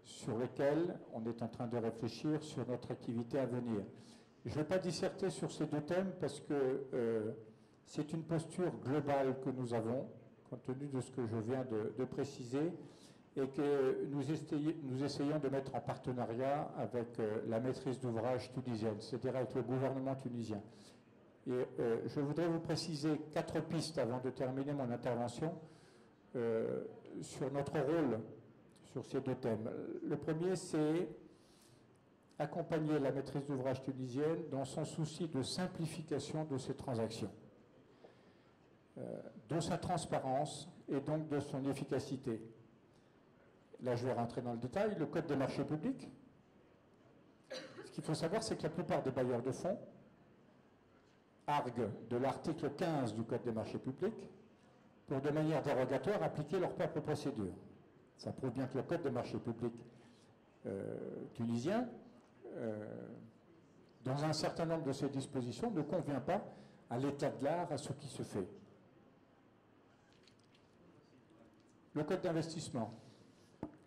sur lesquels on est en train de réfléchir sur notre activité à venir. Je ne vais pas disserter sur ces 2 thèmes parce que c'est une posture globale que nous avons, compte tenu de ce que je viens de préciser, et que nous essayons de mettre en partenariat avec la maîtrise d'ouvrage tunisienne, c'est-à-dire avec le gouvernement tunisien. Et je voudrais vous préciser 4 pistes avant de terminer mon intervention sur notre rôle sur ces 2 thèmes. Le premier, c'est accompagner la maîtrise d'ouvrage tunisienne dans son souci de simplification de ses transactions, de sa transparence et donc de son efficacité. Là, je vais rentrer dans le détail. Le Code des marchés publics. Ce qu'il faut savoir, c'est que la plupart des bailleurs de fonds arguent de l'article 15 du Code des marchés publics pour, de manière dérogatoire, appliquer leurs propres procédures. Ça prouve bien que le Code des marchés publics tunisien, dans un certain nombre de ses dispositions, ne convient pas à l'état de l'art, à ce qui se fait. Le Code d'investissement.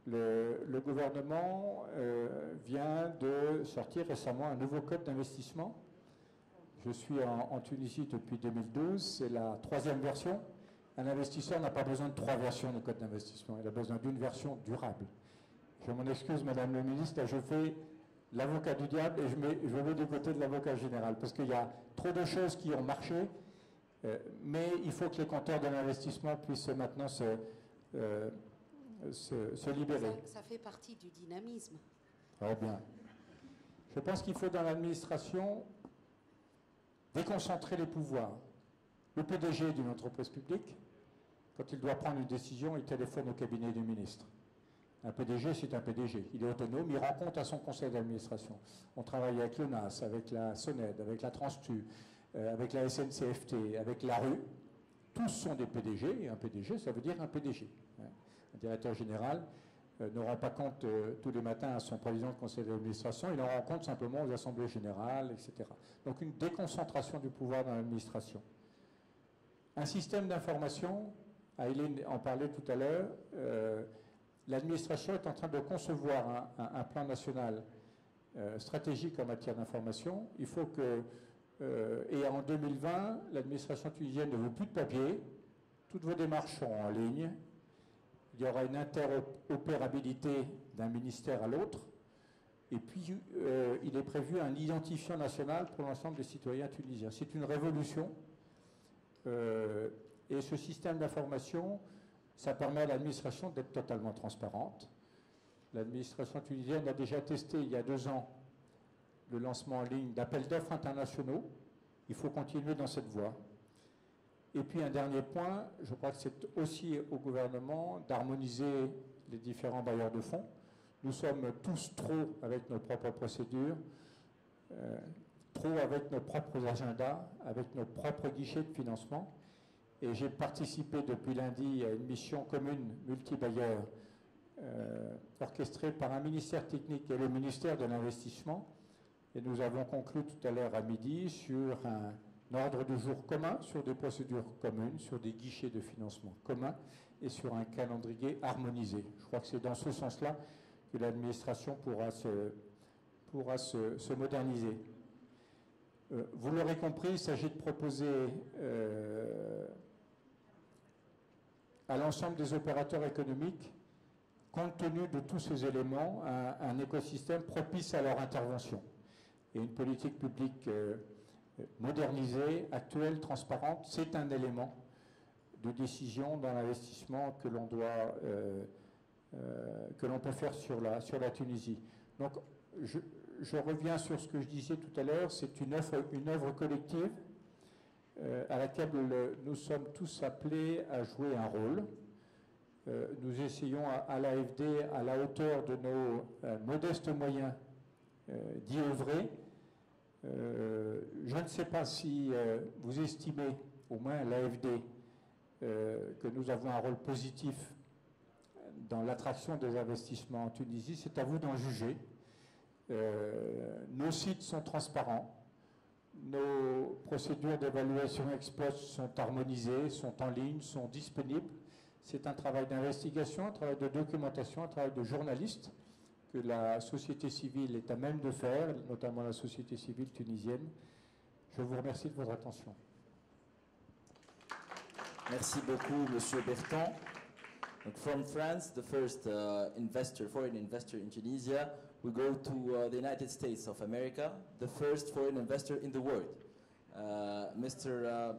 Le gouvernement vient de sortir récemment un nouveau code d'investissement. Je suis en Tunisie depuis 2012, c'est la 3e version. Un investisseur n'a pas besoin de 3 versions du code d'investissement, il a besoin d'une version durable. Je m'en excuse, Madame le ministre, je fais l'avocat du diable et je vais du côté de l'avocat général, parce qu'il y a trop de choses qui ont marché, mais il faut que les compteurs de l'investissement puissent maintenant se libérer. Ça fait partie du dynamisme. Très bien. Je pense qu'il faut dans l'administration déconcentrer les pouvoirs. Le PDG d'une entreprise publique, quand il doit prendre une décision, il téléphone au cabinet du ministre. Un PDG, c'est un PDG. Il est autonome, il rend compte à son conseil d'administration. On travaille avec le NAS, avec la SONED, avec la Transtu, avec la SNCFT, avec la rue. Tous sont des PDG, et un PDG, ça veut dire un PDG. Un directeur général ne rend pas compte tous les matins à son président de conseil d'administration, il en rend compte simplement aux assemblées générales, etc. Donc une déconcentration du pouvoir dans l'administration. Un système d'information, Aileen en parlait tout à l'heure, l'administration est en train de concevoir un plan national stratégique en matière d'information. Il faut que, et en 2020, l'administration tunisienne ne veut plus de papier, toutes vos démarches sont en ligne, il y aura une interopérabilité d'un ministère à l'autre, et puis il est prévu un identifiant national pour l'ensemble des citoyens tunisiens. C'est une révolution, et ce système d'information, ça permet à l'administration d'être totalement transparente. L'administration tunisienne a déjà testé il y a 2 ans le lancement en ligne d'appels d'offres internationaux. Il faut continuer dans cette voie. Et puis un dernier point, je crois que c'est aussi au gouvernement d'harmoniser les différents bailleurs de fonds. Nous sommes tous trop avec nos propres procédures, trop avec nos propres agendas, avec nos propres guichets de financement. Et j'ai participé depuis lundi à une mission commune multi-bailleurs orchestrée par un ministère technique et le ministère de l'Investissement. Et nous avons conclu tout à l'heure à midi sur un ordre du jour commun, sur des procédures communes, sur des guichets de financement communs et sur un calendrier harmonisé. Je crois que c'est dans ce sens-là que l'administration pourra se moderniser. Vous l'aurez compris, il s'agit de proposer à l'ensemble des opérateurs économiques, compte tenu de tous ces éléments, un écosystème propice à leur intervention. Et une politique publique modernisée, actuelle, transparente, c'est un élément de décision dans l'investissement que l'on doit, que l'on peut faire sur la Tunisie. Donc, je reviens sur ce que je disais tout à l'heure, c'est une œuvre collective à laquelle nous sommes tous appelés à jouer un rôle. Nous essayons à l'AFD, à la hauteur de nos modestes moyens, d'y œuvrer. Je ne sais pas si vous estimez, au moins l'AFD, que nous avons un rôle positif dans l'attraction des investissements en Tunisie. C'est à vous d'en juger. Nos sites sont transparents. Nos procédures d'évaluation ex post sont harmonisées, sont en ligne, sont disponibles. C'est un travail d'investigation, un travail de documentation, un travail de journaliste que la société civile est à même de faire, notamment la société civile tunisienne. Je vous remercie de votre attention. Merci beaucoup, Monsieur Berton. Donc, from France, the first foreign investor in Tunisia, we go to the United States of America, the first foreign investor in the world. Mr.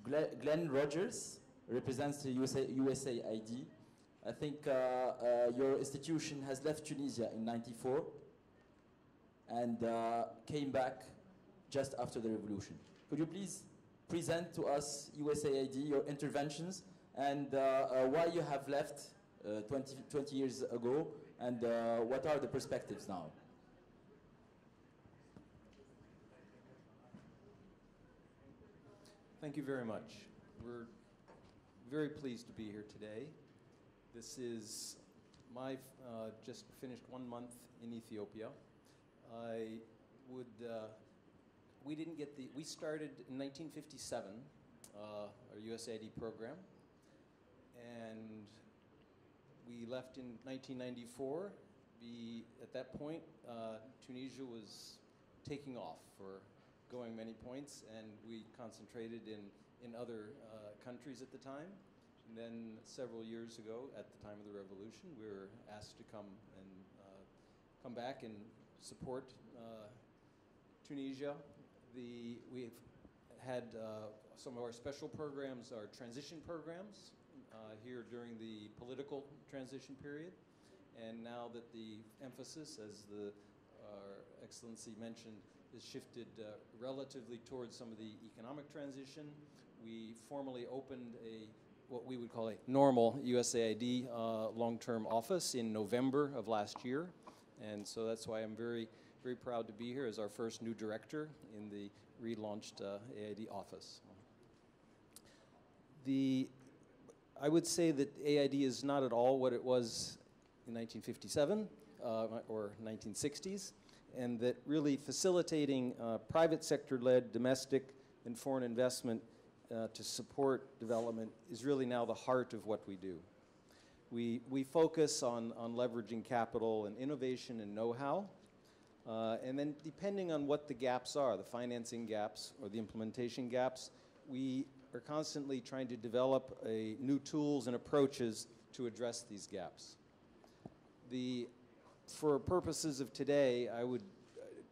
Glenn Rogers represents the USAID. I think your institution has left Tunisia in '94 and came back just after the revolution. Could you please present to us USAID, your interventions, and why you have left 20 years ago, and what are the perspectives now? Thank you very much. We're very pleased to be here today. This is my just finished 1 month in Ethiopia. We started in 1957, our USAID program, and we left in 1994. At that point, Tunisia was taking off for going many points, and we concentrated in other countries at the time. And then several years ago, at the time of the revolution, we were asked to come back and support Tunisia. We've had some of our special programs, our transition programs, here during the political transition period. And now that the emphasis, as our Excellency mentioned, is shifted relatively towards some of the economic transition, we formally opened what we would call a normal USAID long-term office in November of last year. And so that's why I'm very, very proud to be here as our first new director in the relaunched AID office. I would say that AID is not at all what it was in 1957 or 1960s, and that really facilitating private sector-led domestic and foreign investment to support development is really now the heart of what we do. We focus on leveraging capital and innovation and know-how, and then depending on what the gaps are, the financing gaps or the implementation gaps, we are constantly trying to develop new tools and approaches to address these gaps. For purposes of today, I would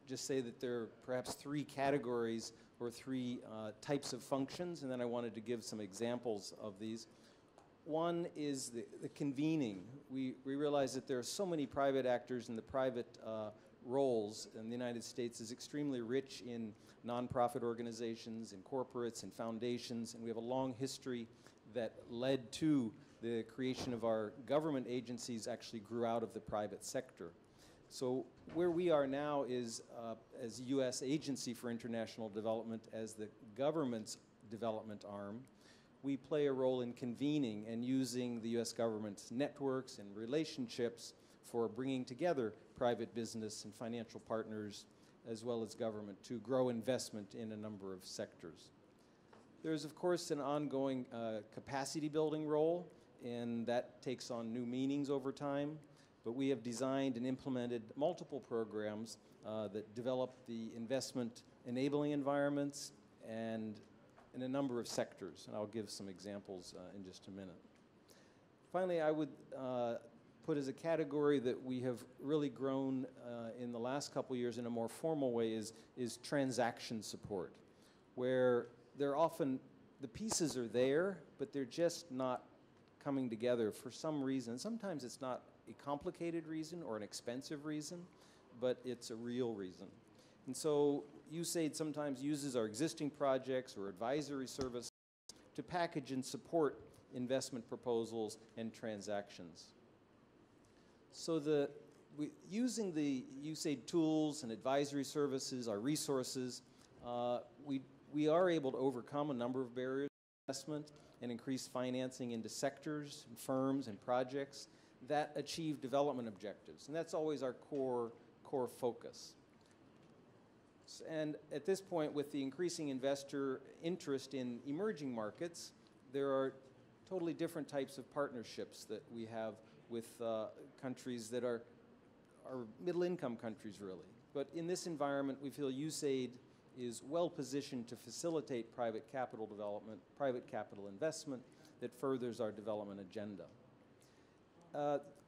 just say that there are perhaps 3 categories or 3 types of functions, and then I wanted to give some examples of these. One is the convening. We realize that there are so many private actors, and the private roles in the United States is extremely rich in nonprofit organizations, in corporates, and foundations, and we have a long history that led to the creation of our government agencies actually grew out of the private sector. So where we are now is as U.S. Agency for International Development, as the government's development arm, we play a role in convening and using the U.S. government's networks and relationships for bringing together private business and financial partners as well as government to grow investment in a number of sectors. There's, of course, an ongoing capacity building role, and that takes on new meanings over time. But we have designed and implemented multiple programs that develop the investment enabling environments and in a number of sectors. And I'll give some examples in just a minute. Finally, I would put as a category that we have really grown in the last couple years in a more formal way is transaction support, where they're often, the pieces are there, but they're just not coming together for some reason. Sometimes it's not a complicated reason or an expensive reason, but it's a real reason. And so USAID sometimes uses our existing projects or advisory service to package and support investment proposals and transactions. So using the USAID tools and advisory services, our resources, we are able to overcome a number of barriers to investment and increase financing into sectors and firms and projects that achieve development objectives. And that's always our core focus. And at this point, with the increasing investor interest in emerging markets, there are totally different types of partnerships that we have with countries that are middle-income countries, really. But in this environment, we feel USAID is well positioned to facilitate private capital development, private capital investment that furthers our development agenda.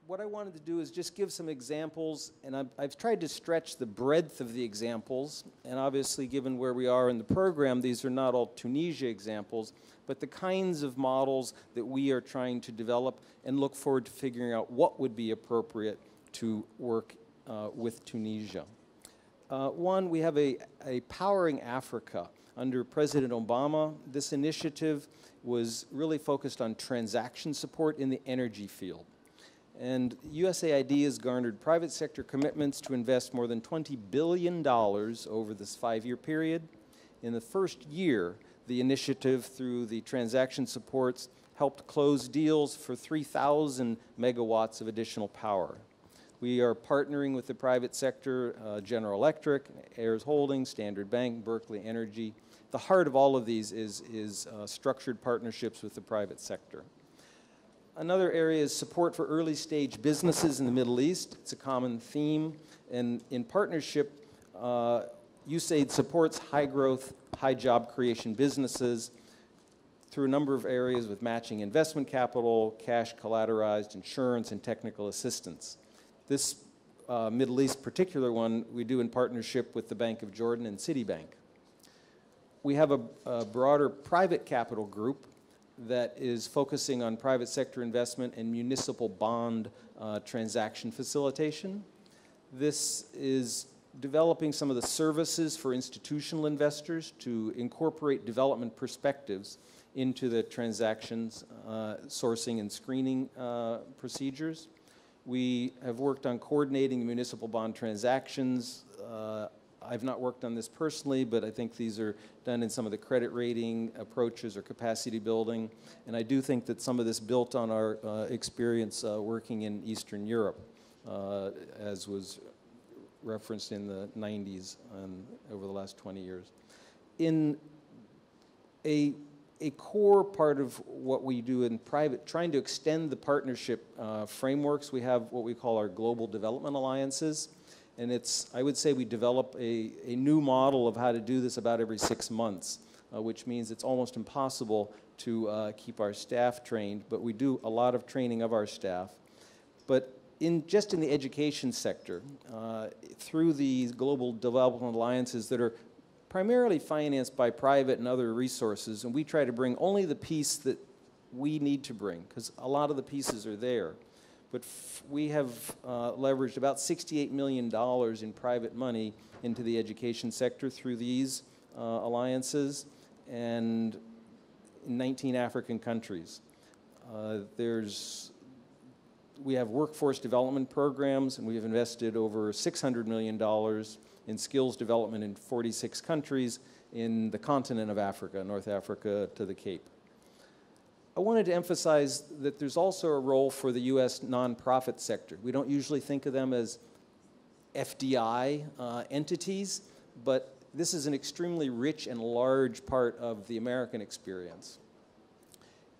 What I wanted to do is just give some examples, and I've tried to stretch the breadth of the examples, and obviously given where we are in the program, these are not all Tunisia examples, but the kinds of models that we are trying to develop and look forward to figuring out what would be appropriate to work with Tunisia. One, we have a Powering Africa. Under President Obama, this initiative was really focused on transaction support in the energy field. And USAID has garnered private sector commitments to invest more than $20 billion over this 5-year period. In the first year, the initiative through the transaction supports helped close deals for 3,000 megawatts of additional power. We are partnering with the private sector, General Electric, Ayers Holdings, Standard Bank, Berkeley Energy. The heart of all of these is structured partnerships with the private sector. Another area is support for early-stage businesses in the Middle East. It's a common theme. And in partnership, USAID supports high-growth, high-job creation businesses through a number of areas with matching investment capital, cash collateralized, insurance, and technical assistance. This Middle East particular one we do in partnership with the Bank of Jordan and Citibank. We have a broader private capital group that is focusing on private sector investment and municipal bond transaction facilitation. This is developing some of the services for institutional investors to incorporate development perspectives into the transactions sourcing and screening procedures. We have worked on coordinating municipal bond transactions. I've not worked on this personally, but I think these are done in some of the credit rating approaches or capacity building. And I do think that some of this built on our experience working in Eastern Europe, as was referenced in the 90s and over the last 20 years. In a core part of what we do in private, trying to extend the partnership frameworks, we have what we call our global development alliances. And I would say we develop a new model of how to do this about every 6 months, which means it's almost impossible to keep our staff trained, but we do a lot of training of our staff. But just in the education sector, through these global development alliances that are primarily financed by private and other resources, and we try to bring only the piece that we need to bring, because a lot of the pieces are there. But we have leveraged about $68 million in private money into the education sector through these alliances, and in 19 African countries. We have workforce development programs, and we have invested over $600 million in skills development in 46 countries in the continent of Africa, North Africa to the Cape. I wanted to emphasize that there's also a role for the U.S. nonprofit sector. We don't usually think of them as FDI entities, but this is an extremely rich and large part of the American experience.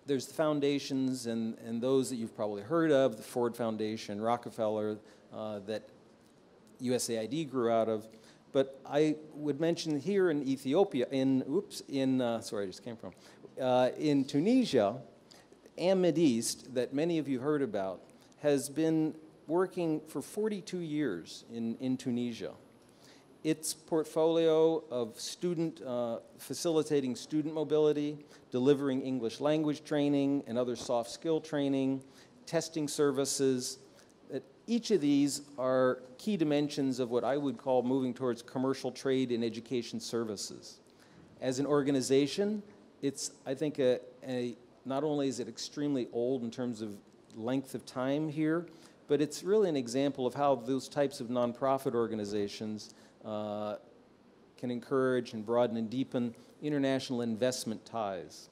There's the foundations and those that you've probably heard of, the Ford Foundation, Rockefeller, that USAID grew out of. But I would mention here in Ethiopia, sorry, I just came from, in Tunisia, Ahmed East, that many of you heard about, has been working for 42 years in Tunisia. Its portfolio of facilitating student mobility, delivering English language training and other soft skill training, testing services, that each of these are key dimensions of what I would call moving towards commercial trade in education services. As an organization, it's, I think, not only is it extremely old in terms of length of time here, but it's really an example of how those types of nonprofit organizations can encourage and broaden and deepen international investment ties.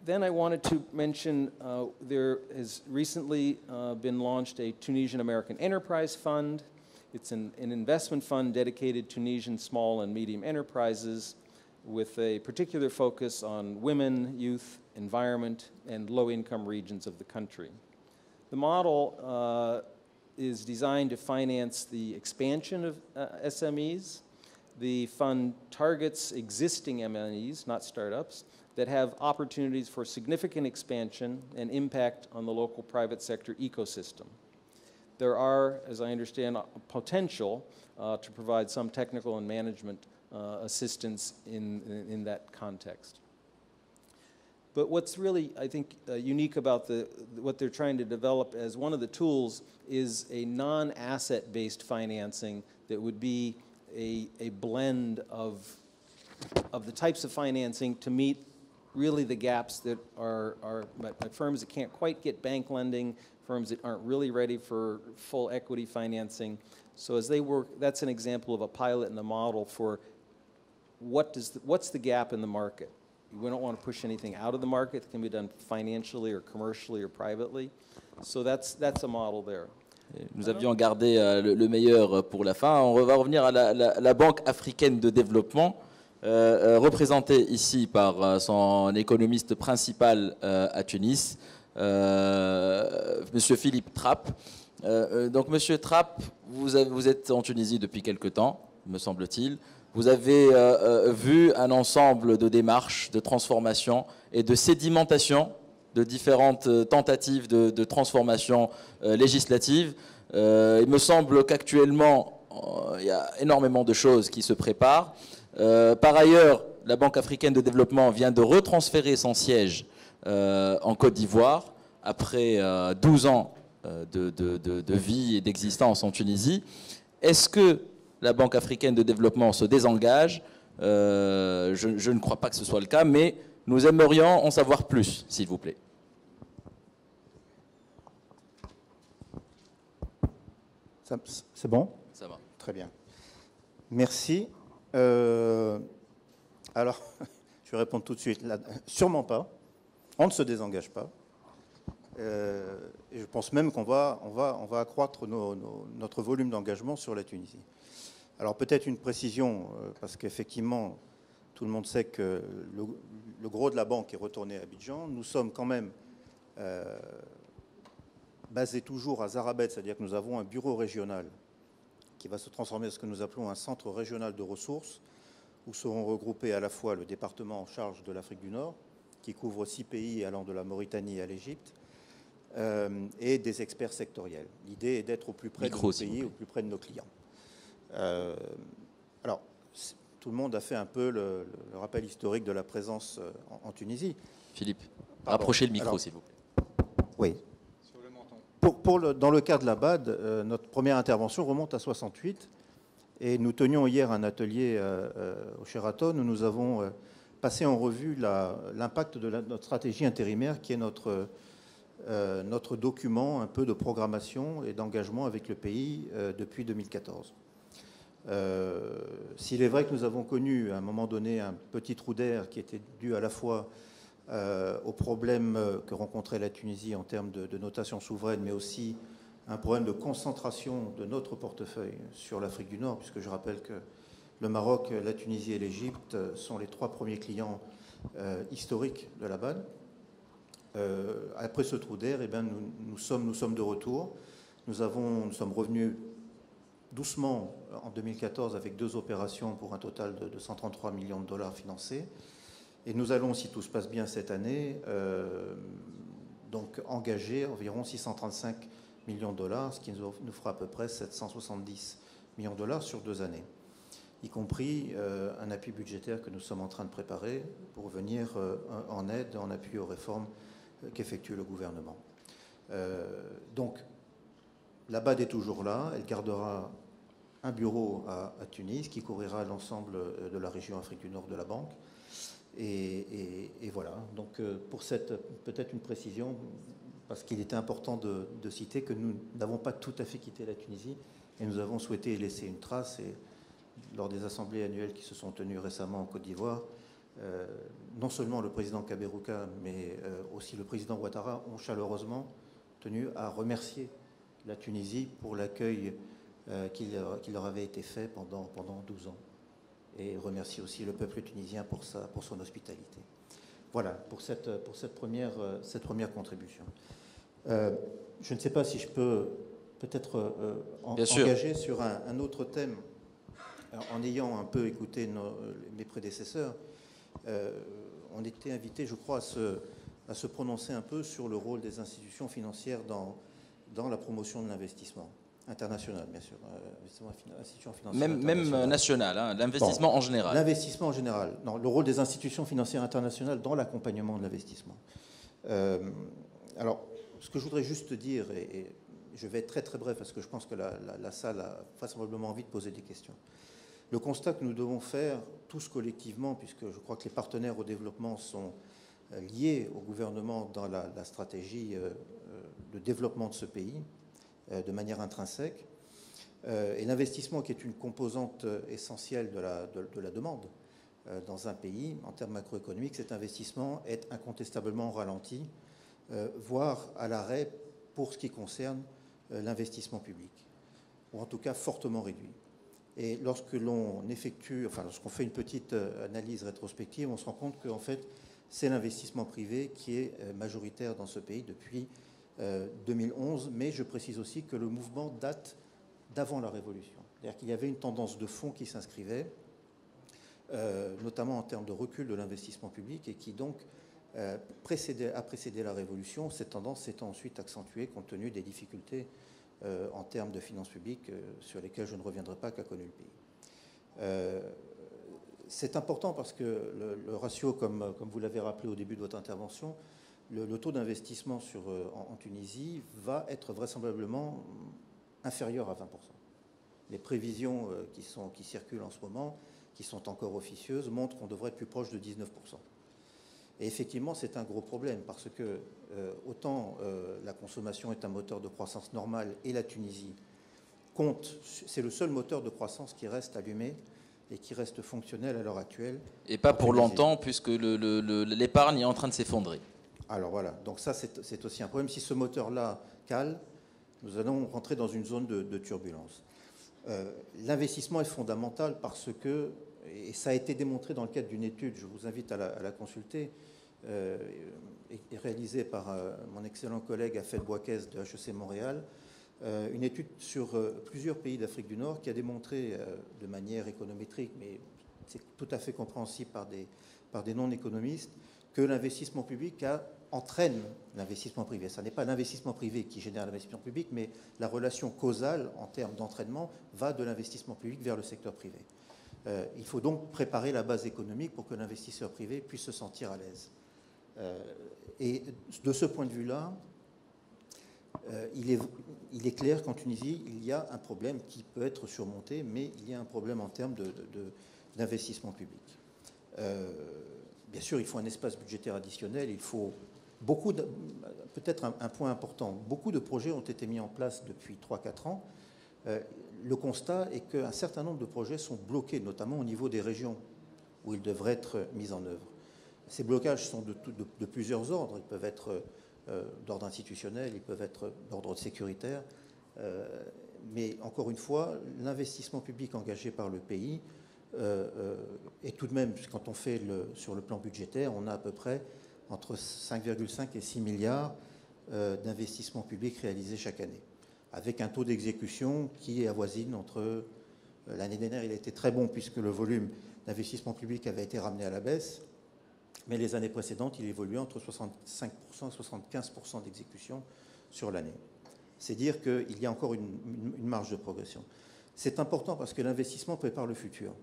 Then I wanted to mention there has recently been launched a Tunisian American Enterprise Fund. It's an investment fund dedicated to Tunisian small and medium enterprises with a particular focus on women, youth, environment, and low-income regions of the country. The model is designed to finance the expansion of SMEs. The fund targets existing MNEs, not startups, that have opportunities for significant expansion and impact on the local private sector ecosystem. There are, as I understand, potential to provide some technical and management assistance in that context. But what's really, I think, unique about what they're trying to develop as one of the tools is a non-asset-based financing that would be a blend of the types of financing to meet really the gaps that are by firms that can't quite get bank lending, firms that aren't really ready for full equity financing. So as they work, that's an example of a pilot and a model for what's the gap in the market. We don't want to push anything out of the market that can be done financially or commercially or privately. So that's a model there. Nous avions gardé le meilleur pour la fin. On va revenir à la Banque africaine de développement, représentée ici par son économiste principal à Tunis, Monsieur Philippe Trapp. Donc, Monsieur Trapp, vous êtes en Tunisie depuis quelque temps, me semble-t-il. Vous avez vu un ensemble de démarches, de transformation et de sédimentation de différentes tentatives de transformation législative. Il me semble qu'actuellement, il y a énormément de choses qui se préparent. Par ailleurs, la Banque africaine de développement vient de retransférer son siège en Côte d'Ivoire après 12 ans de vie et d'existence en Tunisie. Est-ce que la Banque africaine de développement se désengage? Je ne crois pas que ce soit le cas, mais nous aimerions en savoir plus, s'il vous plaît. C'est bon? Ça va. Très bien. Merci. Alors, je vais répondre tout de suite. Là, sûrement pas. On ne se désengage pas. Et je pense même qu'on va accroître notre volume d'engagement sur la Tunisie. Alors peut-être une précision, parce qu'effectivement, tout le monde sait que le gros de la banque est retourné à Abidjan. Nous sommes quand même basés toujours à Zarabet, c'est-à-dire que nous avons un bureau régional qui va se transformer en ce que nous appelons un centre régional de ressources, où seront regroupés à la fois le département en charge de l'Afrique du Nord, qui couvre 6 pays allant de la Mauritanie à l'Égypte, et des experts sectoriels. L'idée est d'être au plus près de nos pays, au plus près de nos clients. Alors, tout le monde a fait un peu le rappel historique de la présence en Tunisie. Philippe, rapprochez le micro, s'il vous plaît. Oui. Sur le menton. Dans le cas de la BAD, notre première intervention remonte à 68, et nous tenions hier un atelier au Sheraton où nous avons passé en revue l'impact de notre stratégie intérimaire, qui est notre document un peu de programmation et d'engagement avec le pays depuis 2014. S'il est vrai que nous avons connu à un moment donné un petit trou d'air qui était dû à la fois aux problèmes que rencontrait la Tunisie en termes de notation souveraine, mais aussi un problème de concentration de notre portefeuille sur l'Afrique du Nord, puisque je rappelle que le Maroc, la Tunisie et l'Égypte sont les 3 premiers clients historiques de la BAD. Après ce trou d'air, eh bien, nous sommes de retour. Nous sommes revenus doucement en 2014 avec 2 opérations pour un total de 133 millions de dollars financés. Et nous allons, si tout se passe bien cette année, donc engager environ 635 millions de dollars, ce qui nous fera à peu près 770 millions de dollars sur 2 années, y compris un appui budgétaire que nous sommes en train de préparer pour venir en aide, en appui aux réformes qu'effectue le gouvernement. Donc, la BAD est toujours là, elle gardera un bureau à Tunis qui couvrira l'ensemble de la région Afrique du Nord de la banque. Et voilà, donc pour peut-être une précision, parce qu'il était important de citer que nous n'avons pas tout à fait quitté la Tunisie et nous avons souhaité laisser une trace. Et lors des assemblées annuelles qui se sont tenues récemment en Côte d'Ivoire, non seulement le président Kaberuka, mais aussi le président Ouattara ont chaleureusement tenu à remercier la Tunisie pour l'accueil qui leur avait été fait pendant 12 ans. Et remercier aussi le peuple tunisien pour son hospitalité. Voilà, pour cette première contribution. Je ne sais pas si je peux peut-être engager sur un autre thème, en ayant un peu écouté mes prédécesseurs. On était invité, je crois, à se prononcer un peu sur le rôle des institutions financières dans la promotion de l'investissement international, bien sûr. Institutions financières même national, hein, l'investissement en général. L'investissement en général. Non, le rôle des institutions financières internationales dans l'accompagnement de l'investissement. Alors, ce que je voudrais juste dire, et je vais être très très bref parce que je pense que la salle a vraisemblablement envie de poser des questions. Le constat que nous devons faire tous collectivement, puisque je crois que les partenaires au développement sont liés au gouvernement dans la stratégie de développement de ce pays, de manière intrinsèque, et l'investissement qui est une composante essentielle de la demande dans un pays, en termes macroéconomiques, cet investissement est incontestablement ralenti, voire à l'arrêt pour ce qui concerne l'investissement public, ou en tout cas fortement réduit. Et lorsqu'on fait une petite analyse rétrospective, on se rend compte qu'en fait, c'est l'investissement privé qui est majoritaire dans ce pays depuis 2011, mais je précise aussi que le mouvement date d'avant la Révolution. C'est-à-dire qu'il y avait une tendance de fond qui s'inscrivait, notamment en termes de recul de l'investissement public, et qui donc a précédé la Révolution. Cette tendance s'étant ensuite accentuée compte tenu des difficultés en termes de finances publiques sur lesquelles je ne reviendrai pas qu'a connu le pays. C'est important parce que le ratio, comme vous l'avez rappelé au début de votre intervention, le taux d'investissement en Tunisie va être vraisemblablement inférieur à 20%. Les prévisions qui circulent en ce moment, qui sont encore officieuses, montrent qu'on devrait être plus proche de 19%. Et effectivement, c'est un gros problème parce que autant la consommation est un moteur de croissance normal et la Tunisie c'est le seul moteur de croissance qui reste allumé et qui reste fonctionnel à l'heure actuelle. Et pas pour longtemps, puisque l'épargne est en train de s'effondrer. Alors voilà, donc ça c'est aussi un problème. Si ce moteur-là cale, nous allons rentrer dans une zone de turbulence. L'investissement est fondamental parce que, et ça a été démontré dans le cadre d'une étude, je vous invite à la consulter, réalisée par mon excellent collègue Afel Bouaquez de HEC Montréal, une étude sur plusieurs pays d'Afrique du Nord qui a démontré de manière économétrique, mais c'est tout à fait compréhensible par des non-économistes, que l'investissement public entraîne l'investissement privé. Ce n'est pas l'investissement privé qui génère l'investissement public, mais la relation causale en termes d'entraînement va de l'investissement public vers le secteur privé. Il faut donc préparer la base économique pour que l'investisseur privé puisse se sentir à l'aise. Et de ce point de vue-là, il est clair qu'en Tunisie, il y a un problème qui peut être surmonté, mais il y a un problème en termes d'investissement public. Bien sûr, il faut un espace budgétaire additionnel, il faut peut-être un point important, beaucoup de projets ont été mis en place depuis 3-4 ans. Le constat est qu'un certain nombre de projets sont bloqués, notamment au niveau des régions où ils devraient être mis en œuvre. ces blocages sont de plusieurs ordres. Ils peuvent être d'ordre institutionnel, ils peuvent être d'ordre sécuritaire. Mais encore une fois, l'investissement public engagé par le pays est tout de même, quand on fait sur le plan budgétaire, on a à peu près entre 5,5 et 6 milliards d'investissements publics réalisés chaque année, avec un taux d'exécution qui est avoisine entre... L'année dernière, il a été très bon puisque le volume d'investissement public avait été ramené à la baisse, mais les années précédentes, il évoluait entre 65% et 75% d'exécution sur l'année. C'est dire qu'il y a encore une marge de progression. C'est important parce que l'investissement prépare le futur.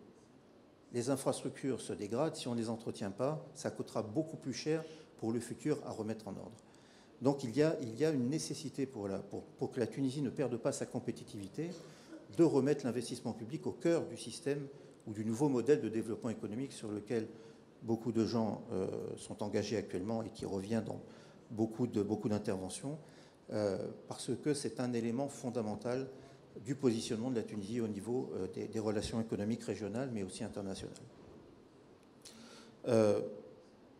Les infrastructures se dégradent, si on ne les entretient pas, ça coûtera beaucoup plus cher pour le futur à remettre en ordre. Donc il y a une nécessité pour que la Tunisie ne perde pas sa compétitivité, de remettre l'investissement public au cœur du système ou du nouveau modèle de développement économique sur lequel beaucoup de gens sont engagés actuellement et qui revient dans beaucoup d'interventions, parce que c'est un élément fondamental du positionnement de la Tunisie au niveau des relations économiques régionales, mais aussi internationales.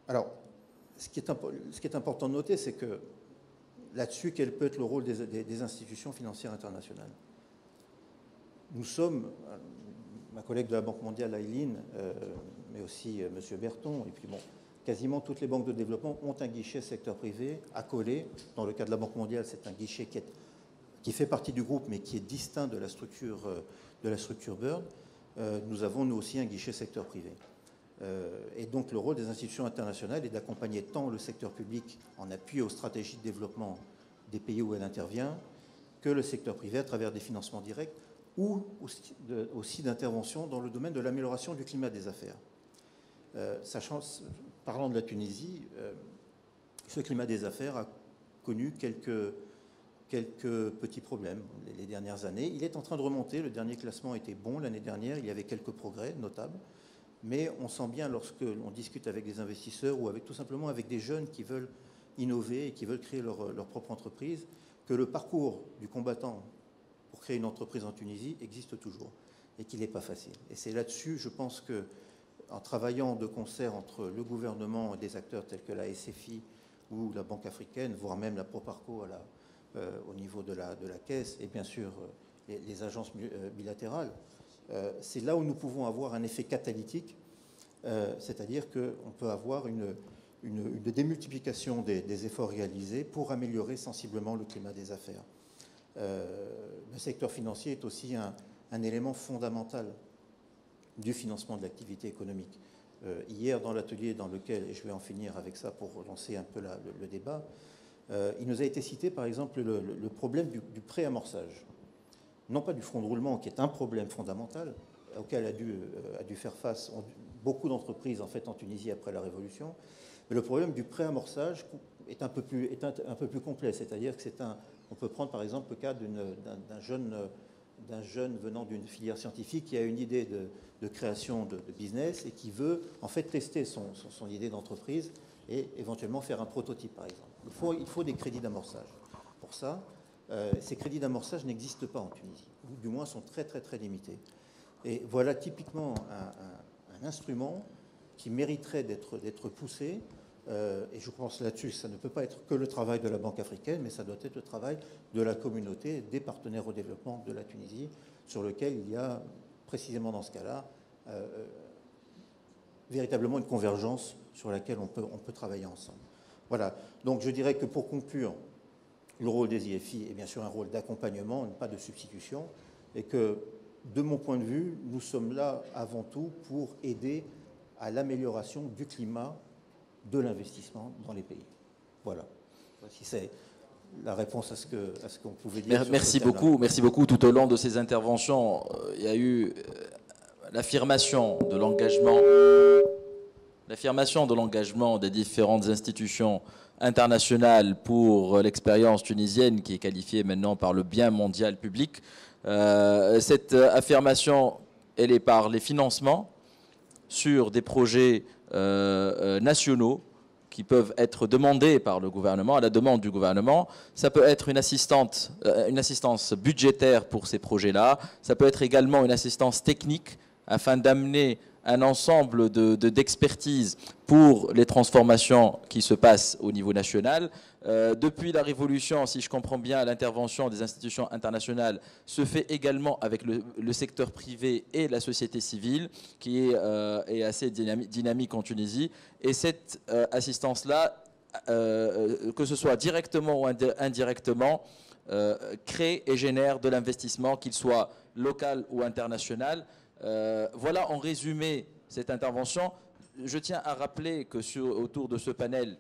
Alors, ce qui est important de noter, c'est que là-dessus, quel peut être le rôle des institutions financières internationales? Nous sommes, ma collègue de la Banque mondiale, Aileen, mais aussi M. Berton, et puis bon, quasiment toutes les banques de développement ont un guichet secteur privé accolé. Dans le cas de la Banque mondiale, c'est un guichet qui fait partie du groupe, mais qui est distinct de la structure BIRD. Nous avons, nous aussi, un guichet secteur privé. Et donc, le rôle des institutions internationales est d'accompagner tant le secteur public en appui aux stratégies de développement des pays où elle intervient, que le secteur privé à travers des financements directs, ou aussi d'intervention dans le domaine de l'amélioration du climat des affaires. Parlant de la Tunisie, ce climat des affaires a connu quelques petits problèmes les dernières années. Il est en train de remonter, le dernier classement était bon l'année dernière, il y avait quelques progrès notables, mais on sent bien lorsque l'on discute avec des investisseurs ou tout simplement avec des jeunes qui veulent innover et qui veulent créer leur propre entreprise, que le parcours du combattant pour créer une entreprise en Tunisie existe toujours et qu'il n'est pas facile. Et c'est là-dessus, je pense qu'en travaillant de concert entre le gouvernement et des acteurs tels que la SFI ou la Banque africaine, voire même la Proparco au niveau de la Caisse et bien sûr les agences bilatérales, c'est là où nous pouvons avoir un effet catalytique, c'est-à-dire qu'on peut avoir une démultiplication des efforts réalisés pour améliorer sensiblement le climat des affaires. Le secteur financier est aussi un élément fondamental du financement de l'activité économique. Hier, dans l'atelier dans lequel, et je vais en finir avec ça pour lancer un peu le débat, il nous a été cité par exemple le problème du préamorçage. Non pas du fonds de roulement, qui est un problème fondamental auquel a dû faire face beaucoup d'entreprises en fait en Tunisie après la Révolution, mais le problème du préamorçage est un peu plus complet, c'est-à-dire que on peut prendre par exemple le cas d'un jeune venant d'une filière scientifique qui a une idée de création de business et qui veut en fait tester son idée d'entreprise et éventuellement faire un prototype par exemple. Il faut des crédits d'amorçage. Pour ça, ces crédits d'amorçage n'existent pas en Tunisie, ou du moins sont très très très limités. Et voilà typiquement un instrument qui mériterait d'être poussé. Et je pense là-dessus, ça ne peut pas être que le travail de la Banque africaine, mais ça doit être le travail de la communauté, des partenaires au développement de la Tunisie, sur lequel il y a, précisément dans ce cas-là, véritablement une convergence sur laquelle on peut travailler ensemble. Voilà. Donc je dirais que pour conclure, le rôle des IFI est bien sûr un rôle d'accompagnement, pas de substitution, et que, de mon point de vue, nous sommes là avant tout pour aider à l'amélioration du climat de l'investissement dans les pays. Voilà. Voici c'est la réponse à ce qu'on pouvait dire. Merci beaucoup. Tout au long de ces interventions, il y a eu l'affirmation de l'engagement des différentes institutions internationales pour l'expérience tunisienne qui est qualifiée maintenant par le bien mondial public. Cette affirmation, elle est par les financements sur des projets nationaux qui peuvent être demandés par le gouvernement, à la demande du gouvernement. Ça peut être une assistance budgétaire pour ces projets-là. Ça peut être également une assistance technique afin d'amener un ensemble d'expertise pour les transformations qui se passent au niveau national. Depuis la Révolution, si je comprends bien, l'intervention des institutions internationales se fait également avec le secteur privé et la société civile, qui est assez dynamique en Tunisie. Et cette assistance-là, que ce soit directement ou indirectement, crée et génère de l'investissement, qu'il soit local ou international. Voilà en résumé cette intervention. Je tiens à rappeler que autour de ce panel,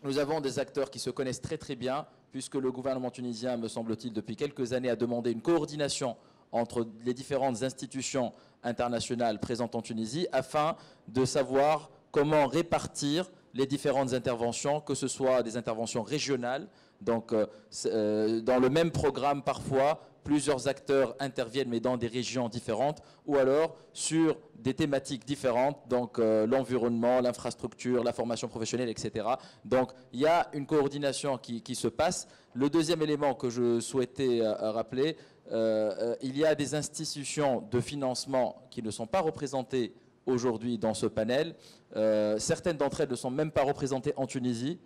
nous avons des acteurs qui se connaissent très très bien, puisque le gouvernement tunisien, me semble-t-il, depuis quelques années, a demandé une coordination entre les différentes institutions internationales présentes en Tunisie, afin de savoir comment répartir les différentes interventions, que ce soit des interventions régionales, donc dans le même programme parfois, plusieurs acteurs interviennent mais dans des régions différentes, ou alors sur des thématiques différentes, donc l'environnement, l'infrastructure, la formation professionnelle, etc. Donc il y a une coordination qui se passe. Le deuxième élément que je souhaitais rappeler, il y a des institutions de financement qui ne sont pas représentées aujourd'hui dans ce panel. Certaines d'entre elles ne sont même pas représentées en Tunisie.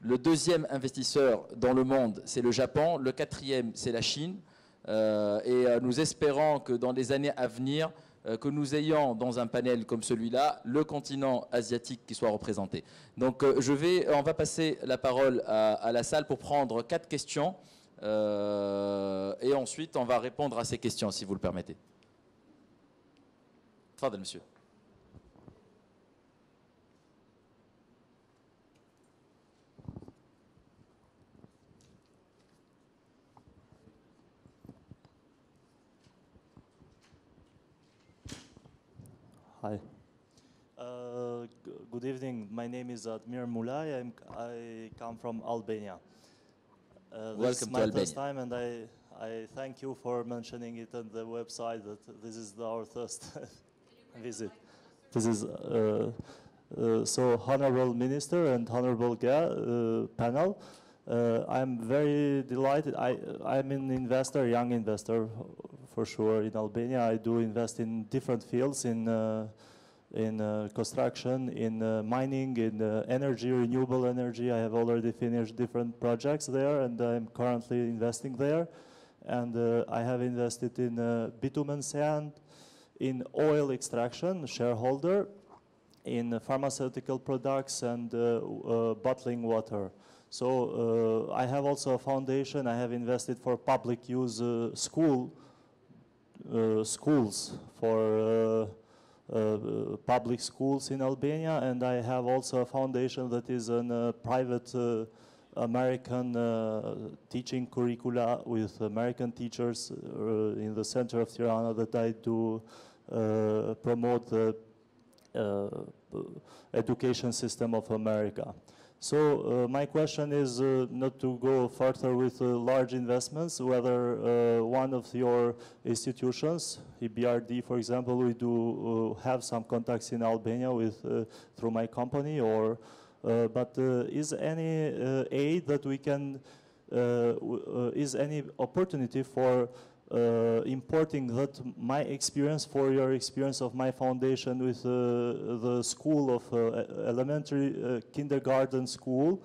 Le deuxième investisseur dans le monde, c'est le Japon. Le quatrième, c'est la Chine. Et nous espérons que dans les années à venir, que nous ayons dans un panel comme celui-là, le continent asiatique qui soit représenté. Donc on va passer la parole à la salle pour prendre 4 questions. Et ensuite, on va répondre à ces questions, si vous le permettez. Tfadel, monsieur. Hi. Good evening. My name is Admir Mulay. I come from Albania. This is my first time, and I thank you for mentioning it on the website that this is our first visit. This is so Honorable Minister and Honorable panel. I'm very delighted. I'm an investor, young investor, for sure, in Albania. I do invest in different fields, in construction, in mining, in energy, renewable energy. I have already finished different projects there, and I'm currently investing there. And I have invested in bitumen sand, in oil extraction, shareholder, in pharmaceutical products, and bottling water. So I have also a foundation. I have invested for public use schools for public schools in Albania, and I have also a foundation that is a private American teaching curricula with American teachers in the center of Tirana that I do promote the education system of America. So my question is not to go further with large investments, whether one of your institutions, EBRD, for example, we do have some contacts in Albania with through my company, or but is any aid that we can, is any opportunity for importing that my experience for your experience of my foundation with the school of elementary kindergarten school,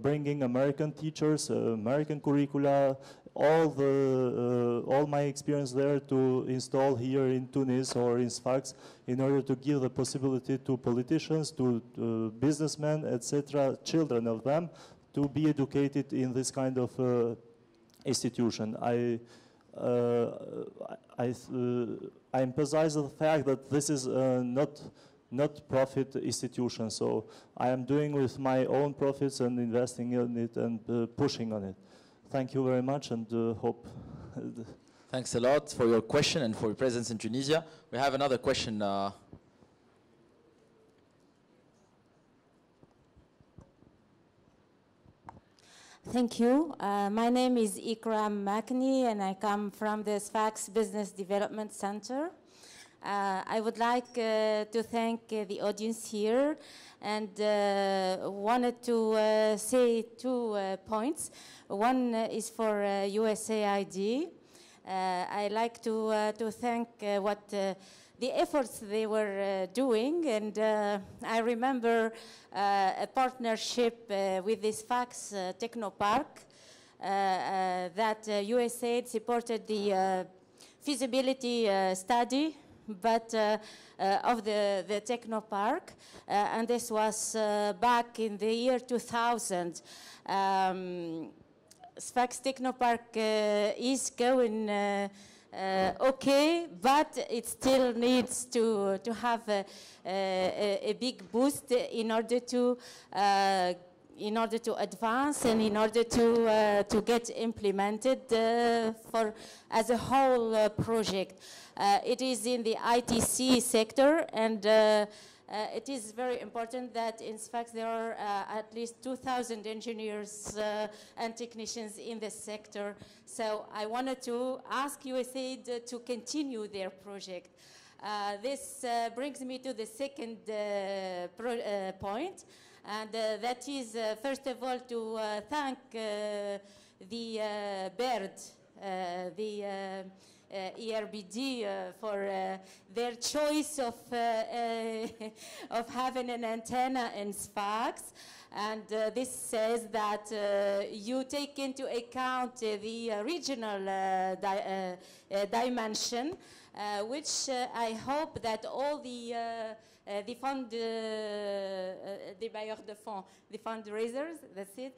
bringing American teachers, American curricula, all my experience there to install here in Tunis or in Sfax in order to give the possibility to politicians, to businessmen, etc., children of them, to be educated in this kind of institution. I emphasize the fact that this is not profit institution. So I am doing with my own profits and investing in it and pushing on it. Thank you very much, and hope. Thanks a lot for your question and for your presence in Tunisia. We have another question. Thank you. My name is Ikram Makni, and I come from the Sfax Business Development Center. I would like to thank the audience here, and wanted to say 2 points. One is for USAID. I like to thank what the efforts they were doing. And I remember a partnership with this FACS Technopark that USAID supported the feasibility study, but of the Technopark, and this was back in the year 2000. Sfax Technopark is going okay, but it still needs to have a big boost in order to advance and in order to get implemented as a whole project. It is in the ITC sector, and it is very important that in fact there are at least 2,000 engineers and technicians in this sector. So I wanted to ask USAID to continue their project. This brings me to the second point, and that is first of all to thank the BERD, the ERBD for their choice of having an antenna in Sfax. And this says that you take into account the regional dimension, which I hope that all the bailleurs de fonds, the fundraisers, that's it,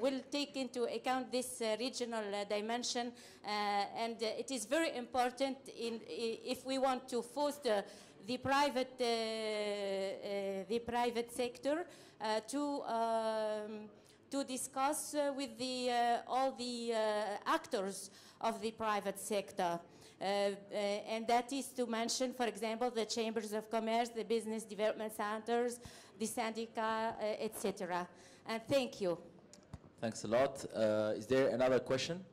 will take into account this regional dimension, and it is very important if we want to foster the private sector to discuss with all the actors of the private sector. And that is to mention, for example, the chambers of commerce, the business development centers, the syndicat, etc. And thank you. Thanks a lot. Is there another question?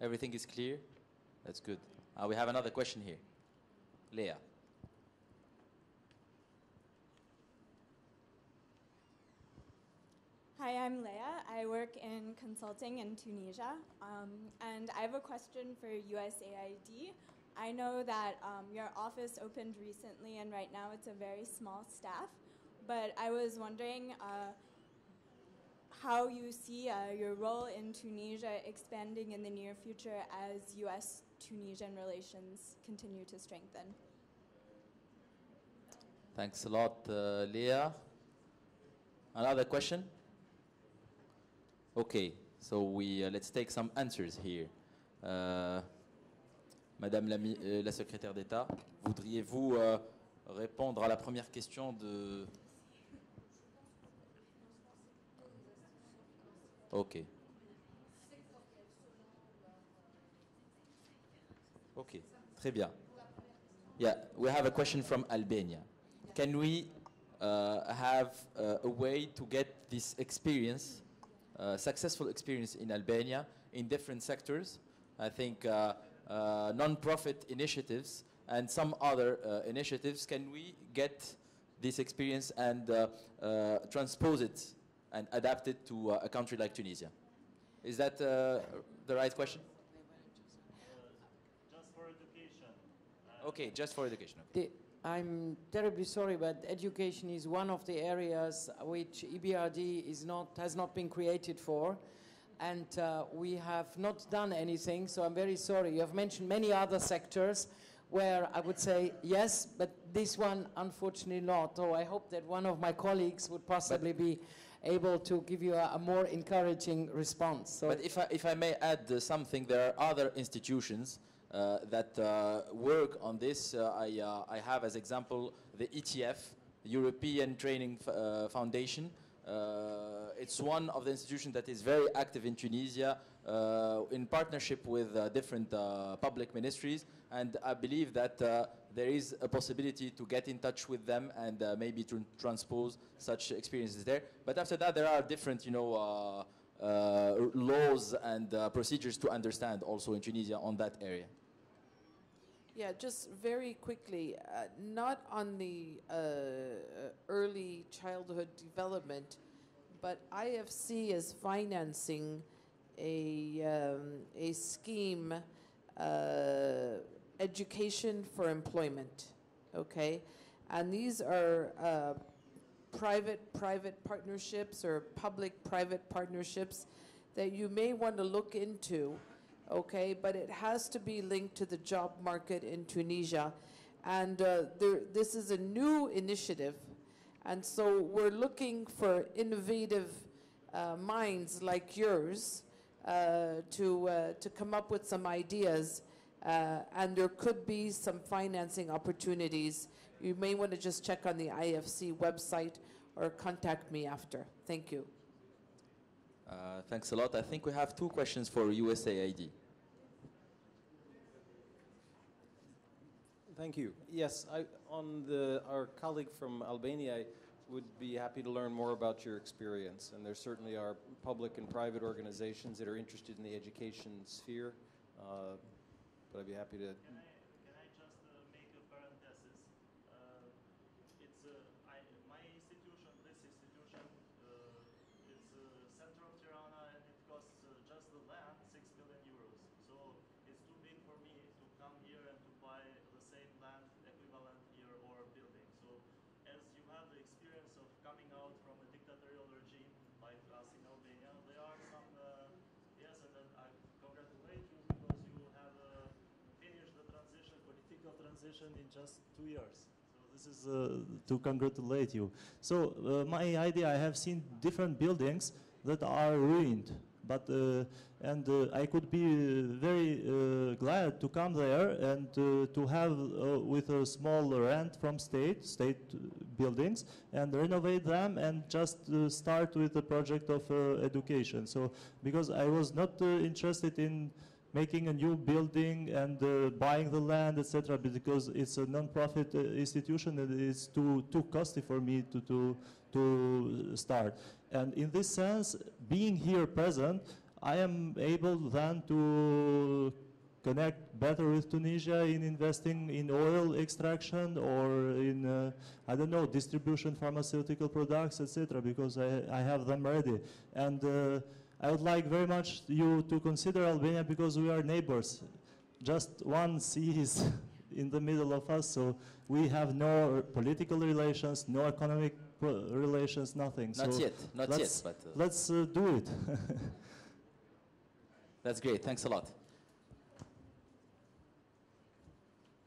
Everything is clear? That's good. We have another question here. Leah. Hi, I'm Leah. I work in consulting in Tunisia, and I have a question for USAID. I know that your office opened recently, and right now it's a very small staff, but I was wondering how you see your role in Tunisia expanding in the near future as US-Tunisian relations continue to strengthen. Thanks a lot, Leah. Another question? Okay, so let's take some answers here. Madame la secrétaire d'État, voudriez-vous répondre à la première question de... Ok. Ok, très bien. Yeah, we have a question from Albania. Can we have a way to get this experience, successful experience in Albania in different sectors? I think non-profit initiatives and some other initiatives. Can we get this experience and transpose it and adapt it to a country like Tunisia? Is that the right question? Just for education. Okay, just for education. Okay. I'm terribly sorry, but education is one of the areas which EBRD has not been created for, and we have not done anything, so I'm very sorry. You have mentioned many other sectors where I would say yes, but this one unfortunately not. So I hope that one of my colleagues would possibly be able to give you a more encouraging response. So but if I may add something, there are other institutions that work on this. I have as example the ETF, European Training Foundation. It's one of the institutions that is very active in Tunisia in partnership with different public ministries, and I believe that there is a possibility to get in touch with them and maybe to transpose such experiences there. But after that, there are different, laws and procedures to understand also in Tunisia on that area. Yeah, just very quickly, not on the early childhood development, but IFC is financing a scheme education for employment, okay? And these are private partnerships or public-private partnerships that you may want to look into, okay? But it has to be linked to the job market in Tunisia. And this is a new initiative. And so we're looking for innovative minds like yours to come up with some ideas. And there could be some financing opportunities. You may want to just check on the IFC website or contact me after. Thank you. Thanks a lot. I think we have 2 questions for USAID. Thank you. Yes, our colleague from Albania, I would be happy to learn more about your experience. And there certainly are public and private organizations that are interested in the education sphere. But I'd be happy to. Can I just make a parenthesis? My institution, this institution, is center of Tirana, and it costs just the land 6 billion euros. So it's too big for me to come here and to buy the same land equivalent here or building. So as you have the experience of coming out from a dictatorial regime like us in Albania, there are some yes, and then I congratulate you because you have finished the political transition in just 2 years. So this is to congratulate you. So my idea, I have seen different buildings that are ruined. But I could be very glad to come there and to have with a small rent from state buildings and renovate them and just start with the project of education. So because I was not interested in making a new building and buying the land, etc., because it's a non-profit institution and it's too costly for me to start. And in this sense, being here present, I am able then to connect better with Tunisia in investing in oil extraction or in, I don't know, distribution pharmaceutical products, etc., because I have them ready. And I would like very much you to consider Albania because we are neighbors. Just one sea is in the middle of us, so we have no political relations, no economic relations, nothing. Not so yet, but let's do it. That's great. Thanks a lot.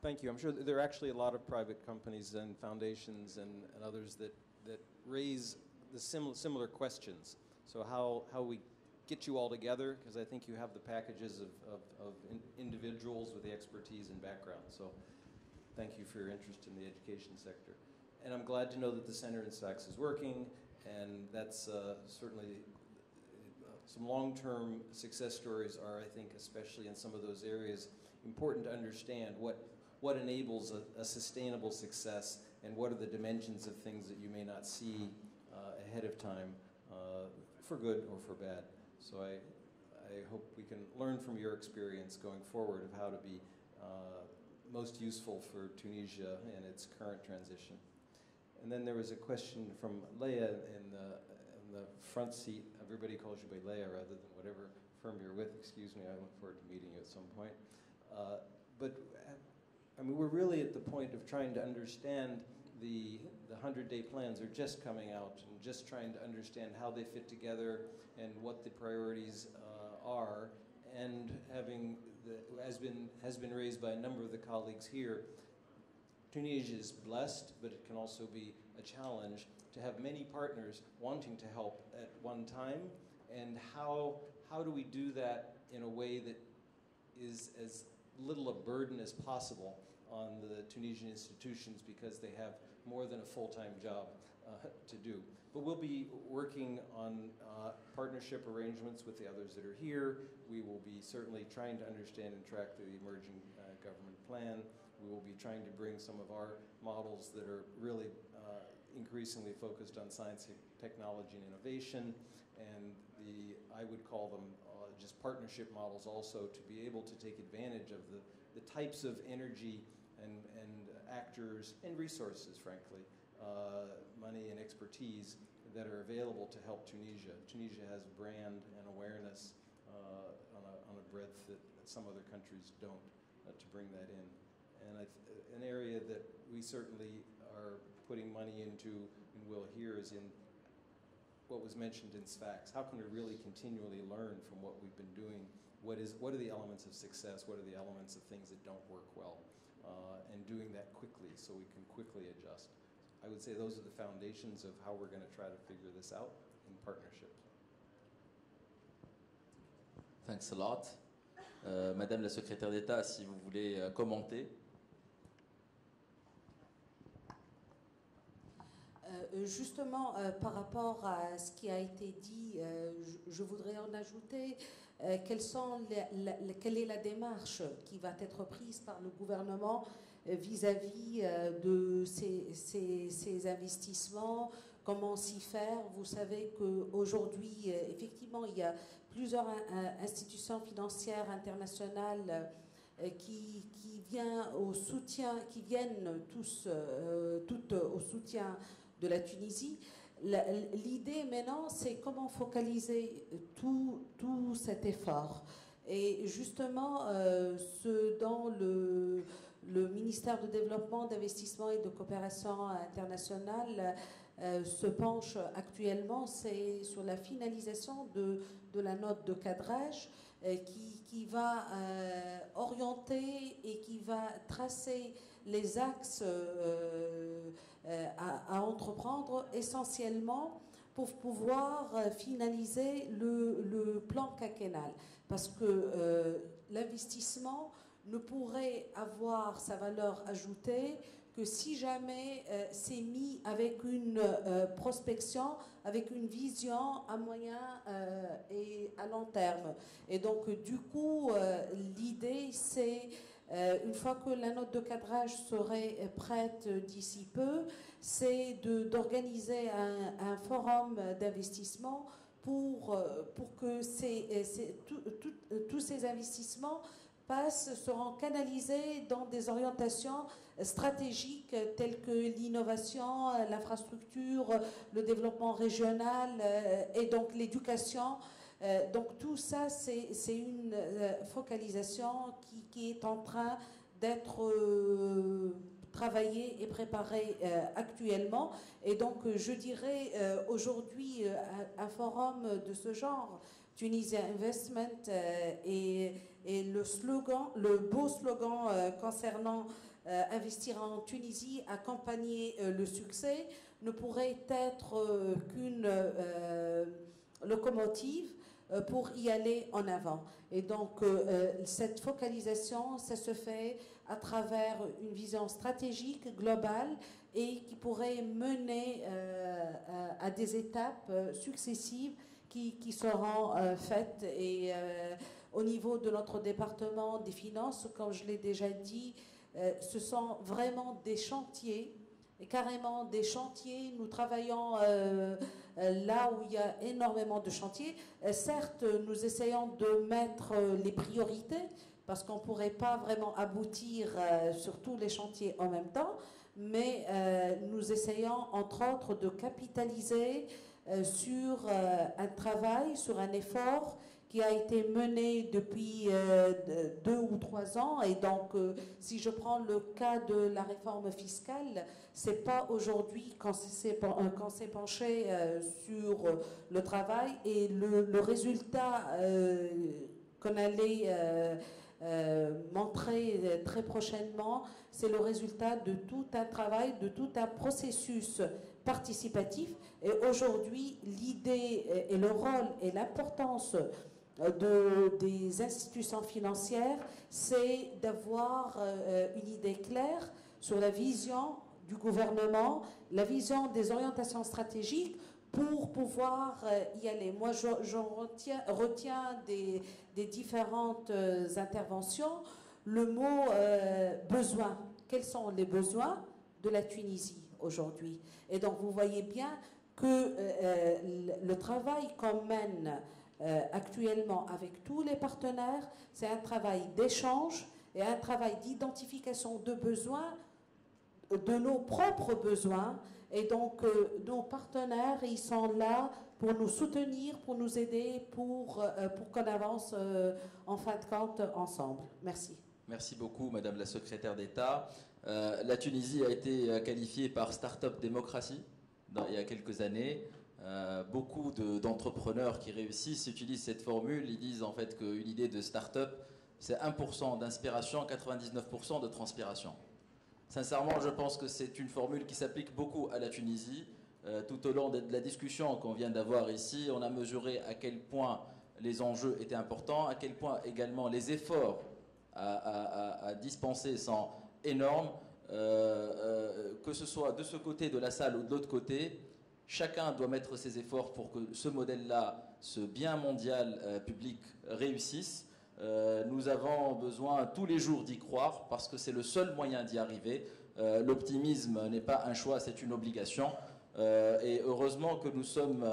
Thank you. I'm sure there are actually a lot of private companies and foundations and others that raise the similar questions. So how we get you all together, because I think you have the packages of individuals with the expertise and background. So thank you for your interest in the education sector. And I'm glad to know that the Center in Sfax is working, and that's certainly some long-term success stories are, I think, especially in some of those areas, important to understand what enables a sustainable success and what are the dimensions of things that you may not see ahead of time for good or for bad. So I hope we can learn from your experience going forward of how to be most useful for Tunisia in its current transition. And then there was a question from Leah in the front seat. Everybody calls you by Leah rather than whatever firm you're with. Excuse me, I look forward to meeting you at some point. But I mean, we're really at the point of trying to understand the 100-day plans are just coming out and just trying to understand how they fit together and what the priorities are. And having, has been raised by a number of the colleagues here, Tunisia is blessed, but it can also be a challenge to have many partners wanting to help at one time. And how do we do that in a way that is as little a burden as possible on the Tunisian institutions, because they have more than a full-time job to do. But we'll be working on partnership arrangements with the others that are here. We will be certainly trying to understand and track the emerging government plan. We will be trying to bring some of our models that are really increasingly focused on science, technology, and innovation, and I would call them just partnership models also, to be able to take advantage of the types of energy and actors and resources, frankly, money and expertise that are available to help Tunisia. Tunisia has brand and awareness on a breadth that some other countries don't. to bring that in. And an area that we certainly are putting money into and will hear is in what was mentioned in SFAX. How can we really continually learn from what we've been doing? What are the elements of success? What are the elements of things that don't work well? And doing that quickly so we can quickly adjust. I would say those are the foundations of how we're going to try to figure this out in partnership. Thanks a lot. Madame la secrétaire d'État, si vous voulez commenter. Justement, par rapport à ce qui a été dit, je voudrais en ajouter quelle est la démarche qui va être prise par le gouvernement vis-à-vis de ces investissements, comment s'y faire. Vous savez qu'aujourd'hui, effectivement, il y a plusieurs institutions financières internationales qui viennent toutes au soutien de la Tunisie. L'idée maintenant, c'est comment focaliser tout cet effort. Et justement, ce dont le ministère de Développement, d'Investissement et de Coopération internationale se penche actuellement, c'est sur la finalisation de la note de cadrage qui va orienter et qui va tracer les axes à entreprendre essentiellement pour pouvoir finaliser le plan quinquennal. Parce que l'investissement ne pourrait avoir sa valeur ajoutée que si jamais c'est mis avec une prospection, avec une vision à moyen et à long terme. Et donc, du coup, l'idée, c'est, une fois que la note de cadrage serait prête d'ici peu, c'est d'organiser un forum d'investissement pour que tous ces investissements seront canalisés dans des orientations stratégiques telles que l'innovation, l'infrastructure, le développement régional et donc l'éducation. Donc tout ça, c'est une focalisation qui est en train d'être travaillée et préparée actuellement. Et donc je dirais aujourd'hui un forum de ce genre, Tunisia Investment, et le beau slogan concernant investir en Tunisie, accompagner le succès, ne pourrait être qu'une locomotive pour y aller en avant. Et donc cette focalisation, ça se fait à travers une vision stratégique globale et qui pourrait mener à des étapes successives qui seront faites. Et au niveau de notre département des finances, comme je l'ai déjà dit, ce sont vraiment des chantiers, carrément des chantiers. Nous travaillons là où il y a énormément de chantiers. Certes, nous essayons de mettre les priorités parce qu'on ne pourrait pas vraiment aboutir sur tous les chantiers en même temps, mais nous essayons entre autres de capitaliser sur un travail, sur un effort qui a été mené depuis 2 ou 3 ans. Et donc, si je prends le cas de la réforme fiscale, c'est pas aujourd'hui qu'on s'est penché sur le travail, et le résultat qu'on allait montrer très prochainement, c'est le résultat de tout un travail, de tout un processus participatif. Et aujourd'hui, l'idée et le rôle et l'importance des institutions financières, c'est d'avoir une idée claire sur la vision du gouvernement, la vision des orientations stratégiques pour pouvoir y aller. Moi, retiens des différentes interventions le mot besoin. Quels sont les besoins de la Tunisie aujourd'hui? Et donc, vous voyez bien que le travail qu'on mène actuellement avec tous les partenaires, c'est un travail d'échange et un travail d'identification de besoins, de nos propres besoins. Et donc nos partenaires, ils sont là pour nous soutenir, pour nous aider, pour qu'on avance en fin de compte ensemble. Merci. Merci beaucoup, Madame la Secrétaire d'État. La Tunisie a été qualifiée par Startup Démocratie il y a quelques années. Beaucoup d'entrepreneurs qui réussissent utilisent cette formule. Ils disent en fait qu'une idée de start-up, c'est 1% d'inspiration, 99% de transpiration. Sincèrement, je pense que c'est une formule qui s'applique beaucoup à la Tunisie. Tout au long de la discussion qu'on vient d'avoir ici, on a mesuré à quel point les enjeux étaient importants, à quel point également les efforts à dispenser sont énormes, que ce soit de ce côté de la salle ou de l'autre côté. Chacun doit mettre ses efforts pour que ce modèle-là, ce bien mondial public, réussisse. Nous avons besoin tous les jours d'y croire parce que c'est le seul moyen d'y arriver. L'optimisme n'est pas un choix, c'est une obligation. Et heureusement que nous sommes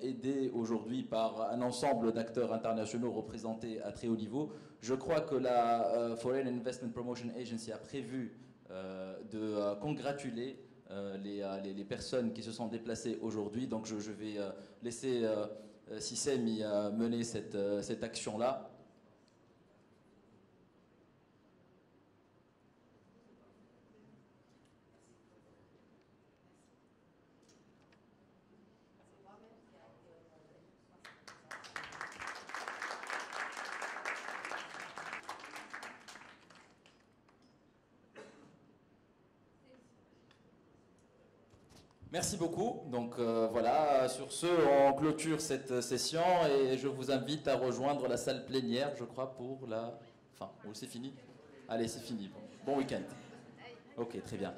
aidés aujourd'hui par un ensemble d'acteurs internationaux représentés à très haut niveau. Je crois que la Foreign Investment Promotion Agency a prévu de congratuler les personnes qui se sont déplacées aujourd'hui. Donc je vais laisser Sissem y mener cette action-là. Merci beaucoup. Donc voilà, sur ce, on clôture cette session et je vous invite à rejoindre la salle plénière, je crois, pour la fin. Oh, c'est fini? Allez, c'est fini. Bon week-end. Ok, très bien.